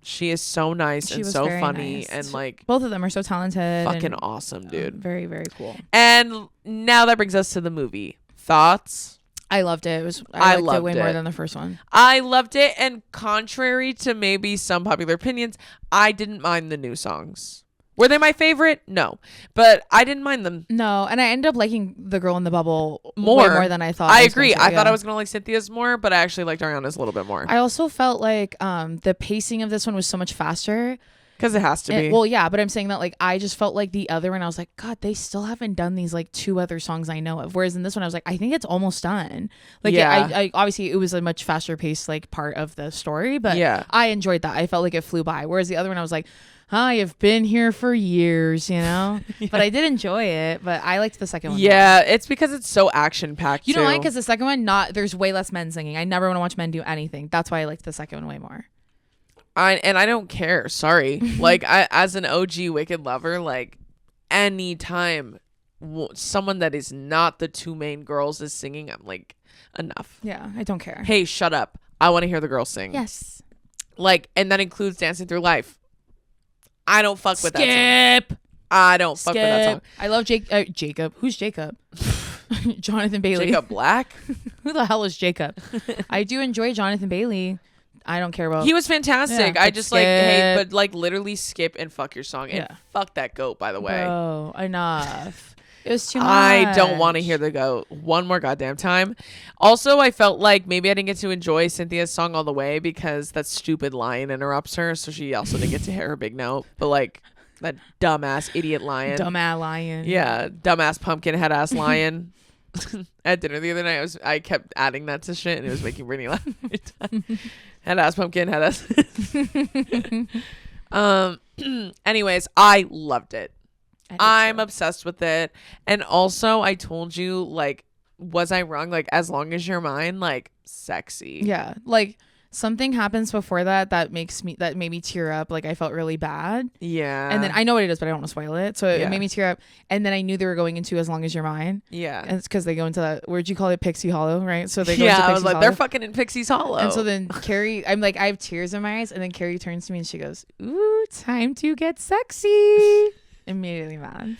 She is so nice She and was so very funny nice. and like both of them are so talented. fucking and, awesome, dude. Very, very cool. And now that brings us to the movie. Thoughts? I loved it. I liked it loved way it. more than the first one. I loved it, and contrary to maybe some popular opinions, I didn't mind the new songs. Were they my favorite? No, but I didn't mind them. No, and I ended up liking the girl in the bubble way More. more than I thought. I was agree. gonna say, I thought yeah. I was gonna like Cynthia's more, but I actually liked Ariana's a little bit more I also felt like the pacing of this one was so much faster. because it has to be. Well, yeah, but I'm saying that like I just felt like the other one. I was like, God, they still haven't done these like two other songs I know of. Whereas in this one, I was like, I think it's almost done. Like, Yeah. I obviously it was a much faster paced like part of the story, but Yeah. I enjoyed that. I felt like it flew by. Whereas the other one, I was like, I have been here for years, you know. But I did enjoy it. But I liked the second one. Yeah, it's because it's so action packed. You know why? Because the second one, there's way less men singing. I never want to watch men do anything. That's why I liked the second one way more. I don't care. Sorry. Like I, as an OG Wicked lover, like anytime someone that is not the two main girls is singing, I'm like, enough. Yeah, I don't care. Hey, shut up. I want to hear the girls sing. Yes. Like, and that includes Dancing Through Life. I don't fuck with that song. Skip. I don't fuck with that song. I love Jacob. Who's Jacob? Jonathan Bailey. Jacob Black. Who the hell is Jacob? I do enjoy Jonathan Bailey. I don't care about. He was fantastic. Yeah, I but just like, hey, skip. but like literally skip and fuck your song and Yeah. fuck that goat, by the way. Bro, enough. It was too much. I don't want to hear the goat one more goddamn time. Also, I felt like maybe I didn't get to enjoy Cynthia's song all the way because that stupid lion interrupts her. So she also didn't get to hear her big note. But like that dumbass idiot lion. Dumbass lion. Yeah, dumbass pumpkin head ass lion. At dinner the other night, I kept adding that to shit, and it was making Brittany laugh every time. Head ass pumpkin, head ass. Anyways, I loved it. I'm obsessed with it, and also I told you, like, was I wrong? Like, as long as you're mine, like, sexy. Yeah, like something happens before that made me tear up. Like I felt really bad. Yeah. And then I know what it is, but I don't want to spoil it. So Yeah. it made me tear up. And then I knew they were going into As Long As You're Mine. Yeah. And it's because they go into that, where'd you call it, Pixie Hollow, right? So they go Yeah, into I Pixie was like, Hollow. they're fucking in Pixie's Hollow. And so then Carrie, I'm like, I have tears in my eyes. And then Carrie turns to me and she goes, ooh, time to get sexy. Immediately mad.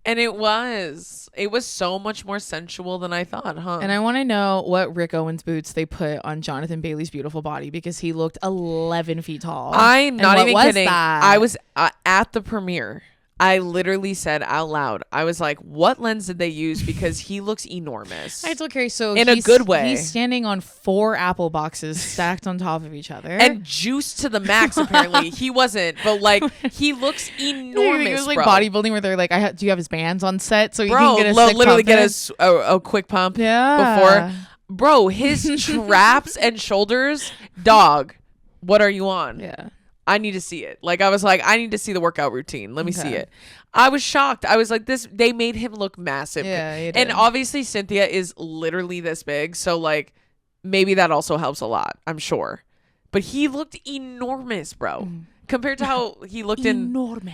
And it was so much more sensual than I thought, huh? And I want to know what Rick Owens boots they put on Jonathan Bailey's beautiful body because he looked 11 feet tall. I'm And not what even was kidding. that? I was at the premiere. I literally said out loud, I was like, what lens did they use? Because he looks enormous. I told Carrie, so in a good way. He's standing on 4 apple boxes stacked on top of each other. And juiced to the max, apparently. He wasn't, but like, he looks enormous, It was like bro. bodybuilding where they're like, do you have his bands on set so you Bro, can get a sick literally pump get a quick pump Yeah. before. Bro, his traps and shoulders, dog, what are you on? Yeah. I need to see it. Like, I was like, I need to see the workout routine. Let me see Okay. it. I was shocked. I was like, they made him look massive. Yeah, he and did. obviously Cynthia is literally this big. So like, maybe that also helps a lot. I'm sure. But he looked enormous, bro. Compared to how he looked enorme.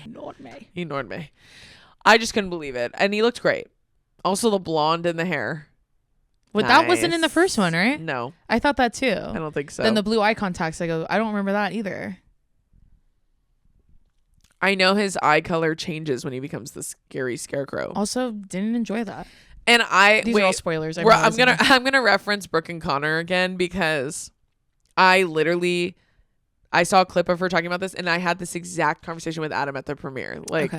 I just couldn't believe it. And he looked great. Also the blonde in the hair. But that wasn't in the first one, right? No. I thought that too. I don't think so. Then the blue eye contacts, I don't remember that either. I know his eye color changes when he becomes the scary scarecrow. Also, didn't enjoy that. And These are all spoilers. I'm gonna reference Brooke and Connor again because I saw a clip of her talking about this, and I had this exact conversation with Adam at the premiere. Like,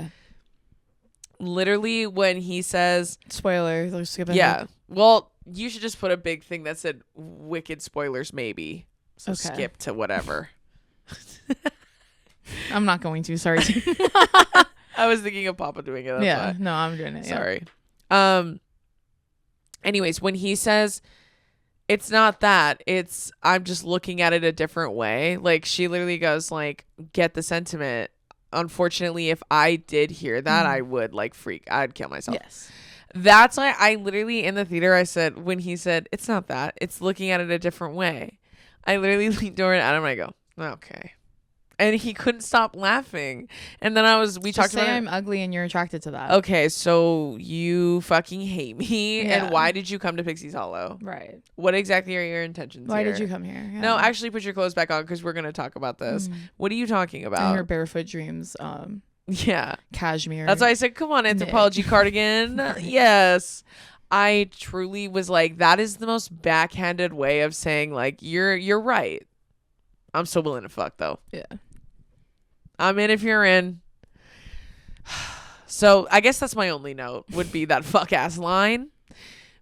literally when he says spoiler, let's skip ahead. yeah. Well, you should just put a big thing that said wicked spoilers maybe. So skip to whatever. I'm not going to. Sorry. I was thinking of Papa doing it. That's yeah. why. No, I'm doing it. Sorry. Anyways, when he says it's not that, it's I'm just looking at it a different way. Like, she literally goes like, get the sentiment. Unfortunately, if I did hear that, I would like freak. I'd kill myself. Yes. That's why I literally in the theater, I said, when he said, it's not that, it's looking at it a different way. I literally leaned over at Adam and I go, okay. And he couldn't stop laughing. And then we talked about I'm ugly and you're attracted to that. Okay, so you fucking hate me. Yeah. And why did you come to Pixie's Hollow? Right. What exactly are your intentions Why here? did you come here? Yeah. No, actually put your clothes back on because we're going to talk about this. What are you talking And about? your barefoot dreams, Yeah. cashmere. That's why I said, come on, anthropology cardigan. Yes. I truly was like, that is the most backhanded way of saying, like, you're right. I'm still willing to fuck, though. Yeah. I'm in if you're in. So I guess that's my only note would be that fuck ass line.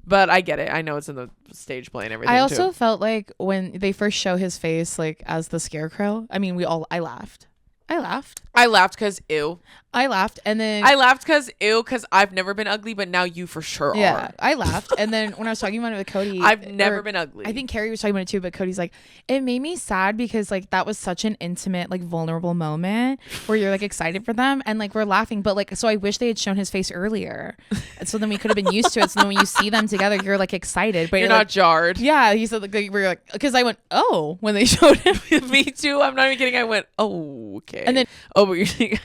But I get it. I know it's in the stage play and everything. I also felt like when they first show his face like as the scarecrow, I mean, I laughed. I laughed because ew. I laughed, and then I laughed because ew, because I've never been ugly, but now you for sure yeah, are. I laughed. And then when I was talking about it with Cody, I've never been ugly. I think Carrie was talking about it too, but Cody's like, it made me sad because like that was such an intimate, like vulnerable moment where you're like excited for them and like we're laughing, but like so I wish they had shown his face earlier, and so then we could have been used to it. So then when you see them together, you're like excited, but you're like, not jarred. Yeah, he said like we were like because I went oh when they showed him. Me too. I'm not even kidding. I went oh okay, and then oh, but you're saying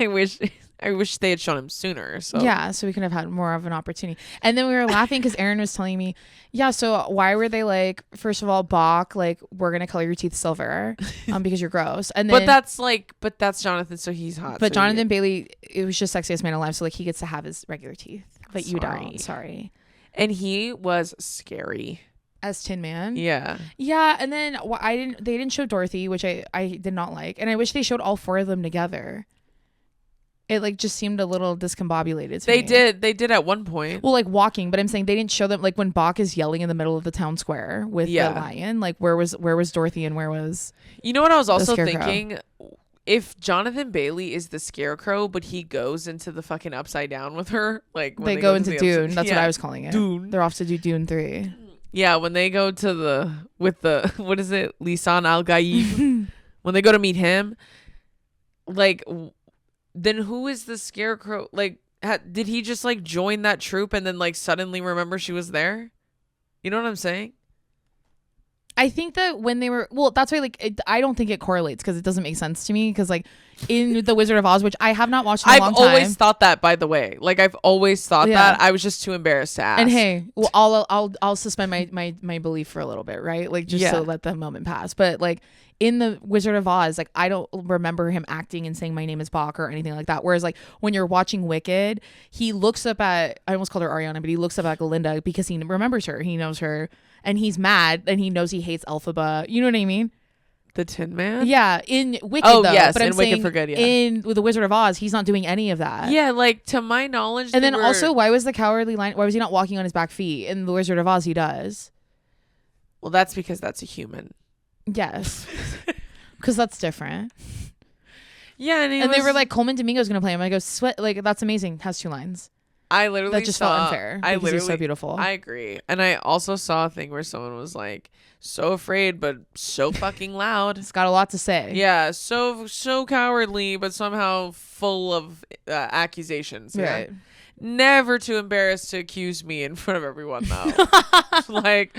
I wish they had shown him sooner. So yeah, so we could have had more of an opportunity. And then we were laughing because Aaron was telling me, yeah, so why were they like, first of all, Bach, like, we're going to color your teeth silver because you're gross. And then, but that's Jonathan, so he's hot. But so Jonathan Bailey, it was just sexiest man alive. So like he gets to have his regular teeth, but you Sorry. don't. Sorry. And he was scary. As Tin Man. Yeah. Yeah. And then they didn't show Dorothy, which I did not like. And I wish they showed all 4 of them together. It like just seemed a little discombobulated to me. They did at one point. Well, like walking, but I'm saying they didn't show them like when Bach is yelling in the middle of the town square with the lion. Like where was Dorothy and where was You know what I was also Scarecrow? thinking? If Jonathan Bailey is the scarecrow, but he goes into the fucking upside down with her, like when they go into the Dune. upside- That's yeah. what I was calling it. Dune. They're off to do Dune 3. Yeah, when they go to with the what is it, Lisan Al Gaib? When they go to meet him, like. Then who is the scarecrow? Like, did he just like join that troop and then like suddenly remember she was there? You know what I'm saying? I think that when they were, well, that's why like I don't think it correlates because it doesn't make sense to me because like in The Wizard of Oz, which I have not watched in a long time. I've always thought that, by the way. Like I've always thought that. I was just too embarrassed to ask. And hey, well, I'll suspend my belief for a little bit, right? Like just to let the moment pass. But like in The Wizard of Oz, like I don't remember him acting and saying my name is Bach or anything like that. Whereas like when you're watching Wicked, he looks up at, I almost called her Ariana, but he looks up at Glinda because he remembers her. He knows her and he's mad and he knows he hates Elphaba. You know what I mean? The Tin Man? Yeah, in Wicked Oh, though. yes, but I'm in Wicked saying for Good, yeah. in with the Wizard of Oz, he's not doing any of that. Yeah, like to my knowledge. And then also, why was the cowardly lion? Why was he not walking on his back feet? In the Wizard of Oz, he does. Well, that's because that's a human. Yes, because that's different. Yeah, and they were like, Coleman Domingo's gonna play him. I go, sweat, like that's amazing. Has 2 lines. I literally that just felt unfair. Because he's so beautiful. I agree, and I also saw a thing where someone was like, so afraid but so fucking loud. It's got a lot to say. Yeah, so cowardly but somehow full of accusations. Yeah? Right. Never too embarrassed to accuse me in front of everyone though. Like,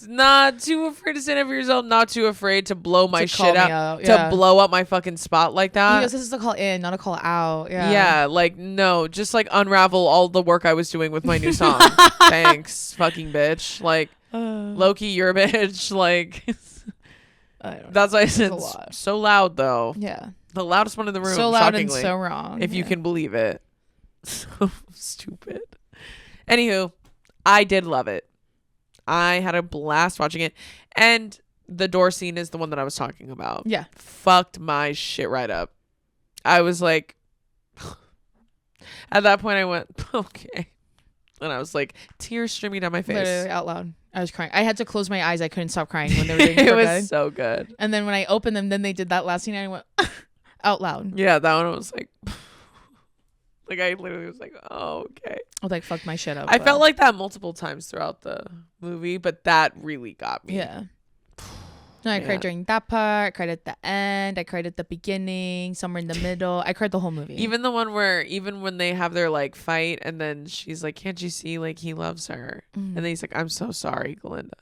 not too afraid to stand up for yourself, not too afraid to blow my shit out, yeah. to blow up my fucking spot like that. He goes, this is a call in, not a call out. Yeah. Yeah, like no, just like unravel all the work I was doing with my new song. Thanks, fucking bitch. Like Loki, you're a bitch. Like that's why I said so loud though. Yeah. The loudest one in the room. So loud shockingly, and so wrong. if you can believe it. So stupid. Anywho, I did love it. I had a blast watching it. And the door scene is the one that I was talking about. Yeah. Fucked my shit right up. I was like, at that point I went, okay. And I was like, tears streaming down my face. Literally out loud. I was crying. I had to close my eyes. I couldn't stop crying when they were doing it. It was so good. And then when I opened them, then they did that last scene and I went out loud. Yeah, that one I was like, like I literally was like, oh, okay. I was like, fuck my shit up. I felt like that multiple times throughout the movie, but that really got me. Yeah. No, I cried during that part. I cried at the end. I cried at the beginning, somewhere in the middle. I cried the whole movie. Even the one where, even when they have their like fight and then she's like, can't you see like he loves her? And then he's like, I'm so sorry, Glinda.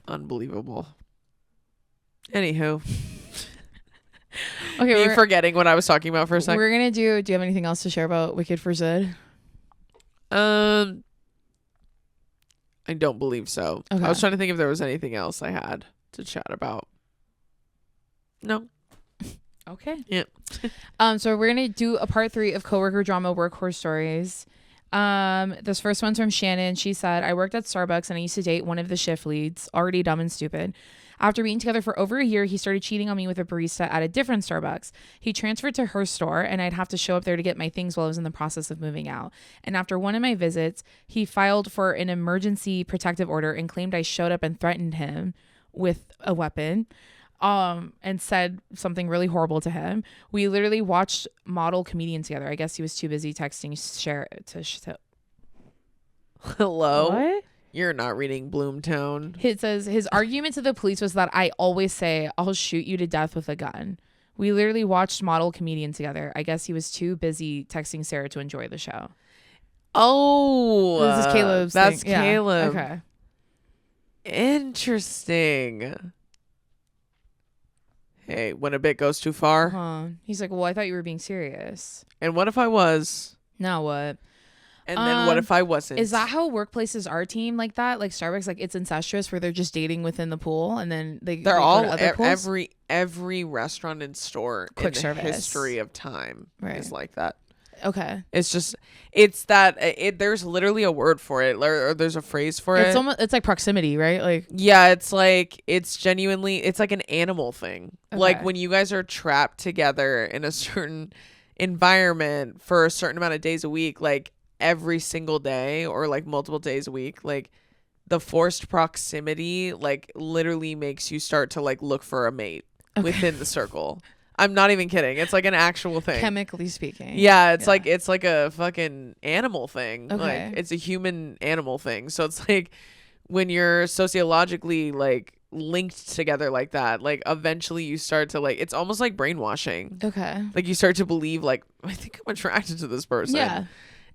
Unbelievable. Anywho. Okay, me forgetting what I was talking about for a second. We're gonna do you have anything else to share about Wicked for Zed? I don't believe so. Okay. I was trying to think if there was anything else I had to chat about. No. Okay. Yeah. So we're gonna do a part 3 of coworker drama workhorse stories. This first one's from Shannon. She said, I worked at Starbucks and I used to date one of the shift leads, already dumb and stupid. After being together for over a year, he started cheating on me with a barista at a different Starbucks. He transferred to her store and I'd have to show up there to get my things while I was in the process of moving out. And after one of my visits, he filed for an emergency protective order and claimed I showed up and threatened him with a weapon. And said something really horrible to him. We literally watched model comedian together. I guess he was too busy texting Hello? What? You're not reading Bloomtown. It says his argument to the police was that I always say I'll shoot you to death with a gun. We literally watched model comedian together. I guess he was too busy texting Sarah to enjoy the show. Oh, This is Caleb's that's thing. Yeah. Caleb. Okay. Interesting. Hey, when a bit goes too far. He's like, well, I thought you were being serious. And what if I was? Now what? And then what if I wasn't? Is that how workplaces are team like that? Like Starbucks, like it's incestuous where they're just dating within the pool and then they're all go to other pools? every restaurant and store Quick in service. the history of time is like that. Okay. It's that there's literally a word for it, or there's a phrase for it. It's like proximity, right? Like yeah, it's like it's genuinely it's like an animal thing. Okay. Like when you guys are trapped together in a certain environment for a certain amount of days a week, like every single day or like multiple days a week, like the forced proximity like literally makes you start to like look for a mate within the circle. I'm not even kidding. It's like an actual thing. Chemically speaking. Yeah, it's like a fucking animal thing. Okay. Like it's a human animal thing. So it's like when you're sociologically like linked together like that, like eventually you start to like it's almost like brainwashing. Okay. Like you start to believe like I think I'm attracted to this person. Yeah.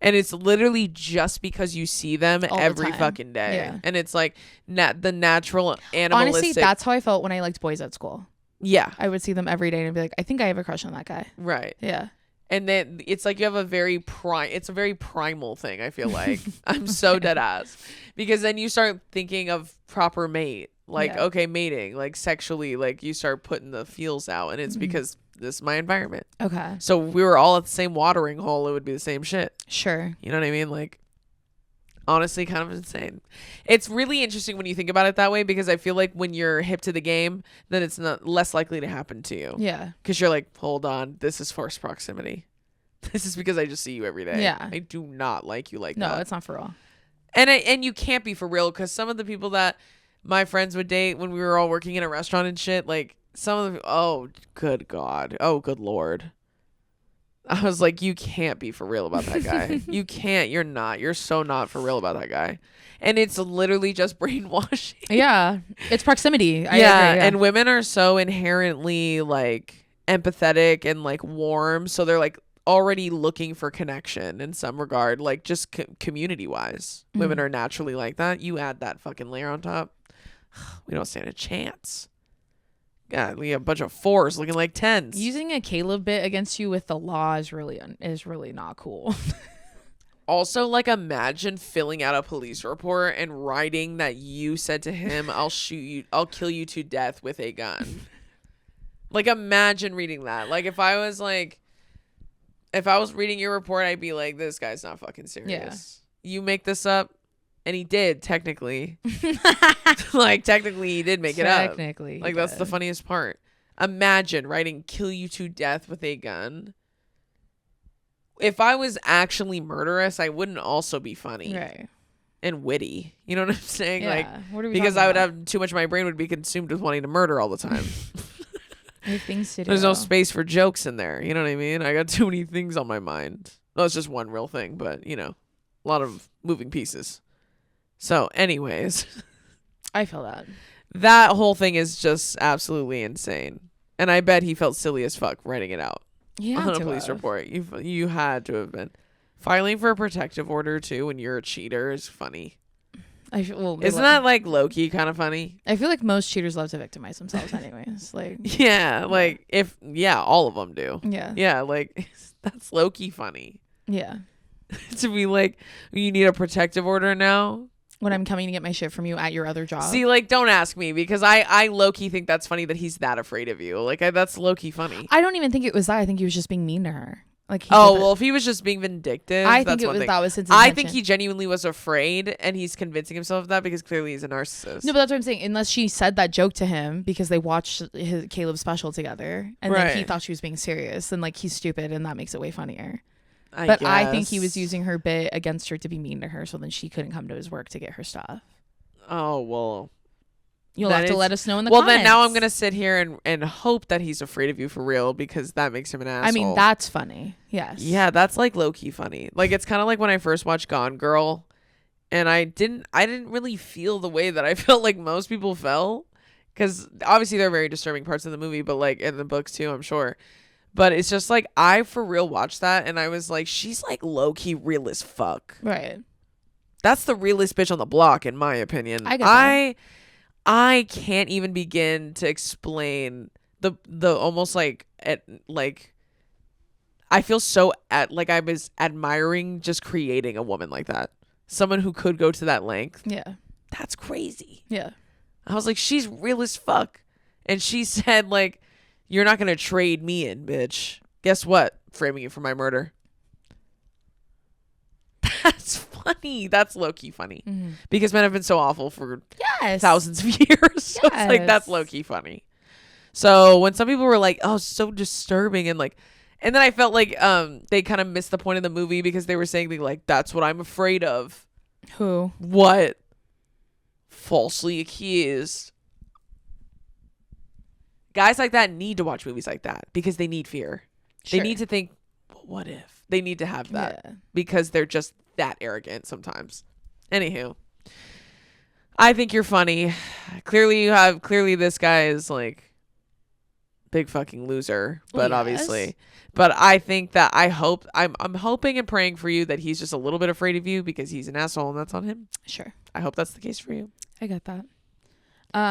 And it's literally just because you see them all every the fucking day. Yeah. And it's like the natural animalistic. Honestly, that's how I felt when I liked boys at school. Yeah. I would see them every day and I'd be like, I think I have a crush on that guy. Right. Yeah. And then it's like you have a very it's a very primal thing, I feel like. I'm so dead ass. Because then you start thinking of proper mate. Like, okay, mating. Like sexually, like you start putting the feels out. And it's because this is my environment. Okay. So if we were all at the same watering hole, it would be the same shit. Sure. You know what I mean? Like, honestly kind of insane. It's really interesting when you think about it that way, because I feel like when you're hip to the game, then it's not less likely to happen to you. Yeah. Because you're like, hold on, this is forced proximity. This is because I just see you every day. Yeah. I do not like you like No, that. it's not for real. And you can't be for real, because some of the people that my friends would date when we were all working in a restaurant and shit, like some of them, oh, good God. Oh, good Lord. I was like, you can't be for real about that guy. You can't. You're not. You're so not for real about that guy. And it's literally just brainwashing. Yeah. It's proximity. I Yeah. agree, And women are so inherently like empathetic and like warm. So they're like already looking for connection in some regard, like just community wise. Women are naturally like that. You add that fucking layer on top, we don't stand a chance. Yeah, we have a bunch of 4s looking like 10s. Using a Caleb bit against you with the law is really not cool. Also, like, imagine filling out a police report and writing that you said to him, I'll shoot you, I'll kill you to death with a gun. Like, imagine reading that. Like, if I was reading your report, I'd be like, this guy's not fucking serious. Yeah. You make this up. And he did, technically. Like, technically, he did make it up. Technically. Like, that's the funniest part. Imagine writing, kill you to death with a gun. If I was actually murderous, I wouldn't also be funny. Right. And witty. You know what I'm saying? Yeah. Like, what are we because talking I would about? have too much of my brain would be consumed with wanting to murder all the time. I have things to do. There's no space for jokes in there. You know what I mean? I got too many things on my mind. Well, it's just one real thing, but, you know, a lot of moving pieces. So, anyways, I feel that. That whole thing is just absolutely insane. And I bet he felt silly as fuck writing it out on a police report. You had to have been. Filing for a protective order, too, when you're a cheater is funny. Isn't that, like, low-key kind of funny? I feel like most cheaters love to victimize themselves anyways. Like, yeah, like, all of them do. Yeah. Yeah, like, that's low-key funny. Yeah. To be like, you need a protective order now? When I'm coming to get my shit from you at your other job. See, like, don't ask me, because I low-key think that's funny that he's that afraid of you. Like, that's low-key funny. I don't even think it was that. I think he was just being mean to her. Like, well, if he was just being vindictive, I think that was his intention. I think he genuinely was afraid, and he's convincing himself of that because clearly he's a narcissist. No, but that's what I'm saying. Unless she said that joke to him because they watched Caleb's special together, and then he thought she was being serious, then like he's stupid, and that makes it way funnier. I think he was using her bit against her to be mean to her, so then she couldn't come to his work to get her stuff. Oh, well. You'll have to let us know in the comments. Well, then now I'm going to sit here and hope that he's afraid of you for real, because that makes him an asshole. I mean, that's funny. Yes. Yeah, that's like low-key funny. Like, it's kind of like when I first watched Gone Girl, and I didn't really feel the way that I felt like most people felt, because obviously there are very disturbing parts of the movie, but like in the books too, I'm sure. But it's just like, I for real watched that, and I was like, she's like low-key real as fuck. Right. That's the realest bitch on the block, in my opinion. I get that. I can't even begin to explain the almost like I feel so like I was admiring just creating a woman like that. Someone who could go to that length. Yeah. That's crazy. Yeah. I was like, she's real as fuck. And she said, like, you're not going to trade me in, bitch. Guess what? Framing you for my murder. That's funny. That's low-key funny. Mm-hmm. Because men have been so awful for thousands of years. So it's like, that's low-key funny. So when some people were like, oh, so disturbing, and like, and then I felt like they kind of missed the point of the movie because they were saying like, that's what I'm afraid of. Who? What? Falsely accused. Guys like that need to watch movies like that because they need fear. Sure. They need to think, what if? They need to have that because they're just that arrogant sometimes. Anywho, I think you're funny. Clearly this guy is like big fucking loser, but obviously. But I think that I'm hoping and praying for you that he's just a little bit afraid of you because he's an asshole and that's on him. Sure. I hope that's the case for you. I get that.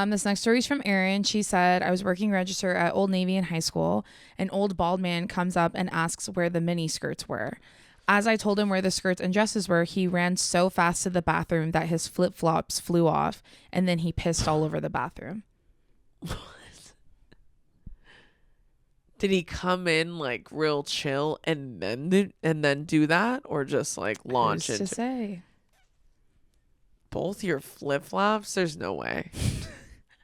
This next story is from Erin. She said, I was working register at Old Navy in high school. An old bald man comes up and asks where the mini skirts were. As I told him where the skirts and dresses were, he ran so fast to the bathroom that his flip-flops flew off, and then he pissed all over the bathroom. What? Did he come in like real chill and then do that, or just like launch Who's into? To say? Both your flip-flops? There's no way.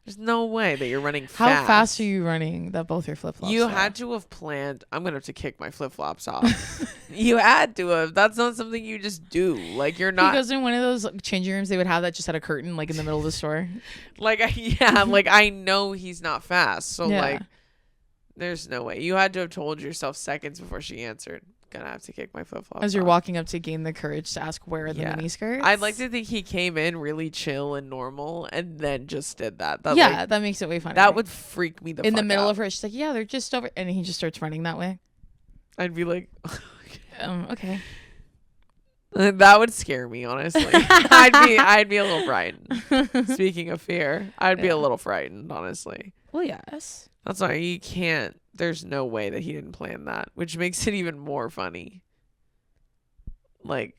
There's no way that you're running fast. How fast are you running that both your flip-flops You are? had to have planned. I'm going to have to kick my flip-flops off. You had to have. That's not something you just do. Like, you're not. He goes in one of those changing rooms they would have that just had a curtain like in the middle of the store. Like, yeah, like I know he's not fast. So, Yeah. like, there's no way. You had to have told yourself seconds before she answered. Gonna have to kick my flip-flops As you're off. walking up to gain the courage to ask where are the mini skirts. I'd like to think he came in really chill and normal and then just did that. Yeah, that makes it way funnier. That would freak me the in fuck the middle out. of her, she's like, yeah, they're just over, and he just starts running that way. I'd be like, Okay. that would scare me, honestly. I'd be a little frightened. Speaking of fear, I'd be a little frightened, honestly. Well, yes. That's why you can't. There's no way that he didn't plan that, which makes it even more funny. Like,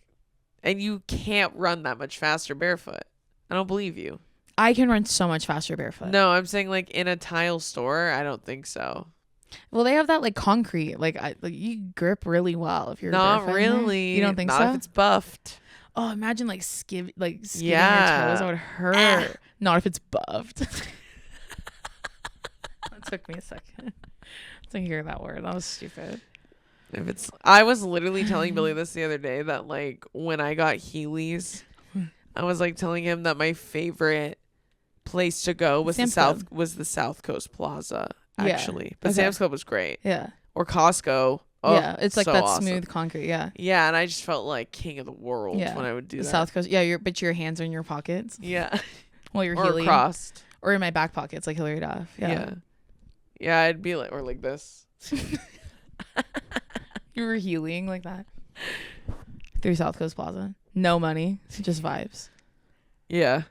and you can't run that much faster barefoot. I don't believe you. I can run so much faster barefoot. No, I'm saying like in a tile store. I don't think so. Well, they have that like concrete. Like you grip really well if you're Not barefoot in there. really. You don't think Not so? if it's buffed. Oh, imagine like skidding your Yeah. toes. That would hurt. Not if it's buffed. That took me a second to hear that word. That was stupid. If it's, I was literally telling Billy this the other day that like when I got Heelys, I was like telling him that my favorite place to go was Sam's the South Coast Plaza actually, but Okay. Sam's Club was great, Yeah. or Costco. Oh, Yeah. It's like so that awesome. smooth concrete. Yeah. Yeah, and I just felt like king of the world Yeah. when I would do The that. South Coast. Yeah. But your hands are in your pockets Yeah, while you're or healing. crossed. Or in my back pockets like Hillary Duff. Yeah. Yeah, I'd be like, or like this. You were healing like that through South Coast Plaza. No money, just vibes. Yeah.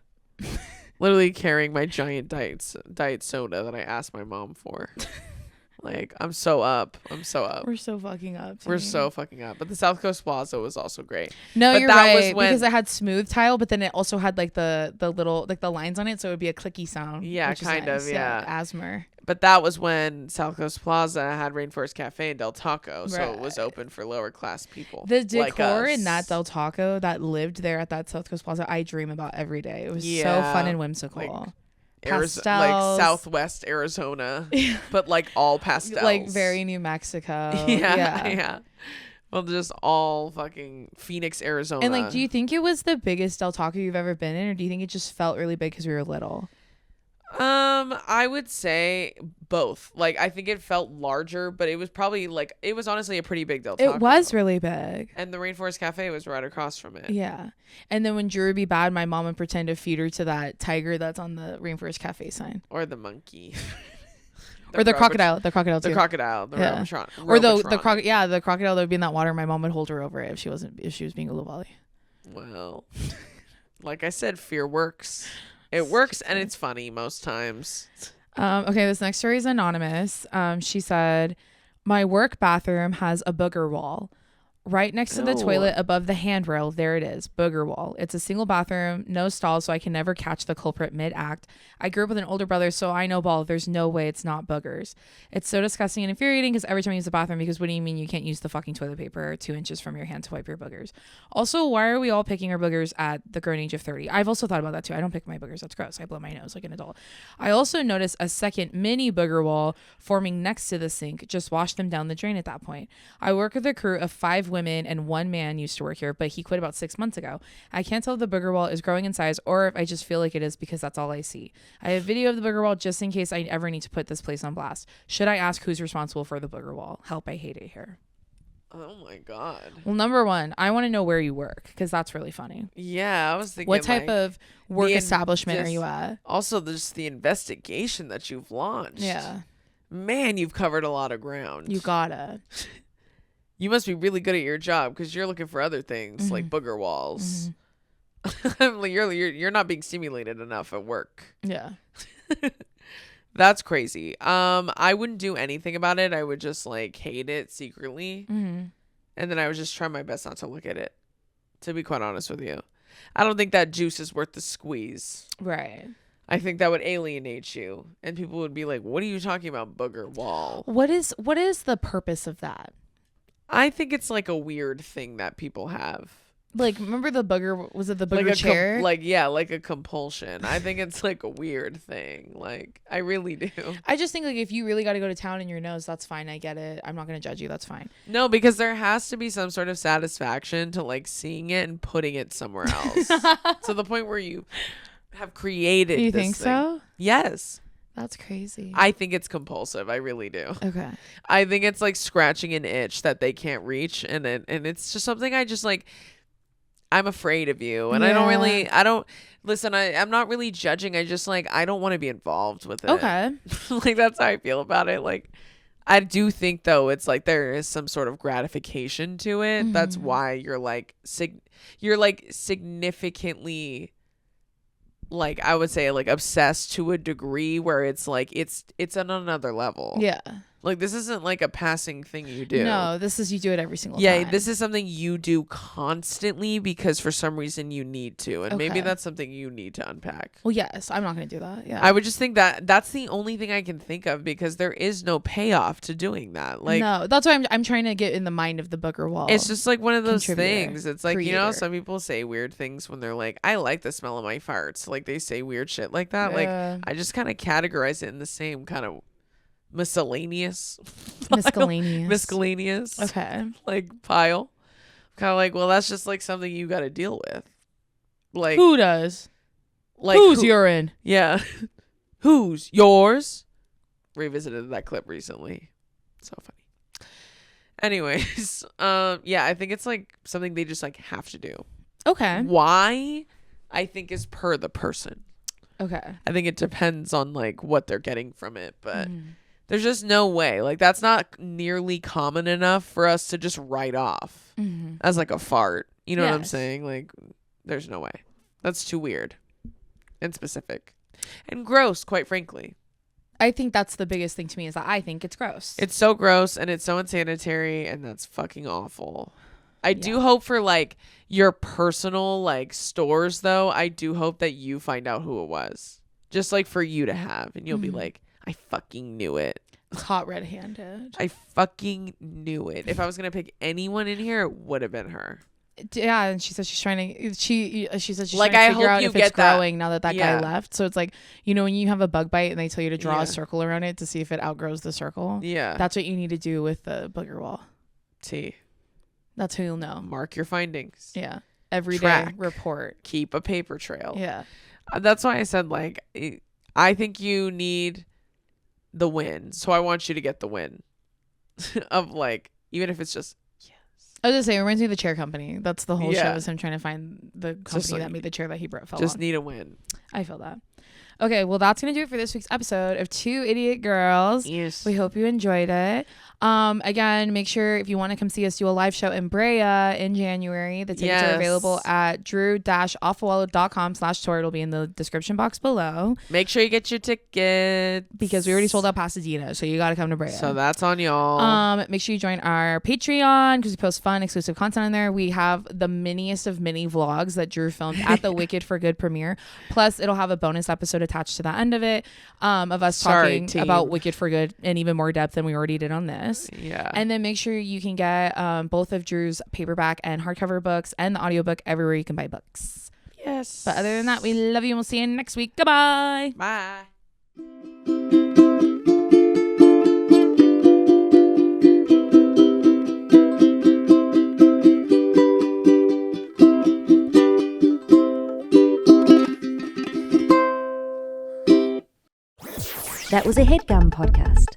Literally carrying my giant diet soda that I asked my mom for. Like, I'm so up. We're so fucking up. We're so fucking up. But the South Coast Plaza was also great. No, but you're that was right when- because it had smooth tile, but then it also had like the little like the lines on it, so it would be a clicky sound. Yeah, which is kind of, nice. yeah. Asthma. But that was when South Coast Plaza had Rainforest Cafe and Del Taco, so it was Right. open for lower class people. The like decor us. in that Del Taco that lived there at that South Coast Plaza, I dream about every day. It was so Yeah, fun and whimsical. like Pastels. like Southwest Arizona, but like all pastels. Like very New Mexico. Yeah. Well, just all fucking Phoenix, Arizona. And like, do you think it was the biggest Del Taco you've ever been in, or do you think it just felt really big because we were little? I would say both. Like, I think it felt larger, but it was probably like, it was honestly a pretty big Del Taco. It was really big. And the Rainforest Cafe was right across from it. Yeah. And then when Drew would be bad, my mom would pretend to feed her to that tiger that's on the Rainforest Cafe sign. Or the monkey. Or the crocodile. The crocodile too. The crocodile. The Yeah. Robotron. Or the crocodile. The crocodile that would be in that water. My mom would hold her over it if she was being Uluwali. Well, like I said, fear works. It works and it's funny most times. Okay, this next story is anonymous. She said, my work bathroom has a booger wall. Right next to the Ew. toilet above the handrail, there it is, booger wall. It's a single bathroom, no stalls, so I can never catch the culprit mid-act. I grew up with an older brother, so I know ball. There's no way it's not boogers. It's so disgusting and infuriating because every time I use the bathroom, because what do you mean you can't use the fucking toilet paper 2 inches from your hand to wipe your boogers? Also, why are we all picking our boogers at the grown age of 30? I've also thought about that too. I don't pick my boogers. That's gross. I blow my nose like an adult. I also noticed a second mini booger wall forming next to the sink. Just wash them down the drain at that point. I work with a crew of 5 women and 1 man used to work here, but he quit about 6 months ago. I can't tell if the booger wall is growing in size or if I just feel like it is because that's all I see. I have video of the booger wall just in case I ever need to put this place on blast. Should I ask who's responsible for the booger wall? Help, I hate it here. Oh my God. Well, number one, I want to know where you work because that's really funny. Yeah, I was thinking. What type like, of work the establishment are you at? Also, just the investigation that you've launched. Yeah. Man, you've covered a lot of ground. You gotta. You must be really good at your job because you're looking for other things like booger walls. Like you're not being stimulated enough at work. Yeah. That's crazy. I wouldn't do anything about it. I would just like hate it secretly, and then I would just try my best not to look at it. To be quite honest with you, I don't think that juice is worth the squeeze. Right. I think that would alienate you, and people would be like, "What are you talking about, booger wall?" What is the purpose of that? I think it's like a weird thing that people have. Like, remember the booger? Was it the like booger a chair? like a compulsion. I think it's like a weird thing. Like, I really do. I just think like if you really got to go to town in your nose, that's fine. I get it. I'm not gonna judge you. That's fine. No, because there has to be some sort of satisfaction to like seeing it and putting it somewhere else. To the point where you have created. You this think thing. so? Yes. That's crazy. I think it's compulsive. I really do. Okay. I think it's like scratching an itch that they can't reach, and it's just something I just like. I'm afraid of you, and I'm not really judging. I just like, I don't want to be involved with it. Okay. Like, that's how I feel about it. Like, I do think though, it's like there is some sort of gratification to it. Mm-hmm. That's why you're like significantly, like, I would say like obsessed to a degree where it's like, it's on another level. Yeah. Like, this isn't like a passing thing you do. No, this is you do it every single Yeah, time. this is something you do constantly because for some reason you need to. And maybe Okay. that's something you need to unpack. Well, yes, I'm not going to do that. Yeah. I would just think that that's the only thing I can think of because there is no payoff to doing that. Like, no, that's why I'm trying to get in the mind of the booger wall. it's just like one of those Contributor, things. It's like, you know, creator. some people say weird things when they're like, I like the smell of my farts. Like, they say weird shit like that. Like, I just kind of categorize it in the same kind of miscellaneous. Okay. Like, pile. Kind of like, well, that's just like something you got to deal with. Like, Who does? like Who's urine? Yeah. Who's yours? Revisited that clip recently. So funny. Anyways, yeah, I think it's like something they just like have to do. Okay. Why? I think is per the person. Okay. I think it depends on like what they're getting from it, but there's just no way. Like, that's not nearly common enough for us to just write off as like a fart. You know what I'm Yes. saying? Like, there's no way. That's too weird and specific and gross, quite frankly. I think that's the biggest thing to me is that I think it's gross. It's so gross and it's so unsanitary, and that's fucking awful. I do hope for like your personal like stores though, I do hope that you find out who it was. Just like for you to have, and you'll be like, I fucking knew it. Caught red-handed. I fucking knew it. If I was gonna pick anyone in here, it would have been her. Yeah, and she said she's trying to. She said she's Like, trying to I figure hope out you if it's get that. growing now that guy Yeah. left. So it's like, you know, when you have a bug bite and they tell you to draw Yeah. a circle around it to see if it outgrows the circle. Yeah. That's what you need to do with the booger wall. T. That's who you'll know. Mark your findings. Yeah. Every day Track. report. Keep a paper trail. Yeah. That's why I said like, I think you need the win. So I want you to get the win of like, even if it's just, I was gonna say, it reminds me of the chair company. That's the whole Yeah. show, is him trying to find the company like- that made the chair that he fell just on. need a win. I feel that. Okay, well, that's gonna do it for this week's episode of Two Idiot Girls. Yes. We hope you enjoyed it. Again, make sure if you want to come see us do a live show in BREA in January, the tickets are available at drew-offwallow.com/tour. It'll be in the description box below Make sure you get your ticket because we already sold out Pasadena, so you got to come to BREA. So that's on y'all. Make sure you join our Patreon because we post fun, exclusive content on there. We have the miniest of mini vlogs that Drew filmed at the Wicked for Good premiere. Plus, it'll have a bonus episode attached to the end of it of us talking about Wicked for Good in even more depth than we already did on this. Yeah. And then make sure you can get both of Drew's paperback and hardcover books and the audiobook everywhere you can buy books. Yes. But other than that, we love you and we'll see you next week. Goodbye. Bye. That was a HeadGum podcast.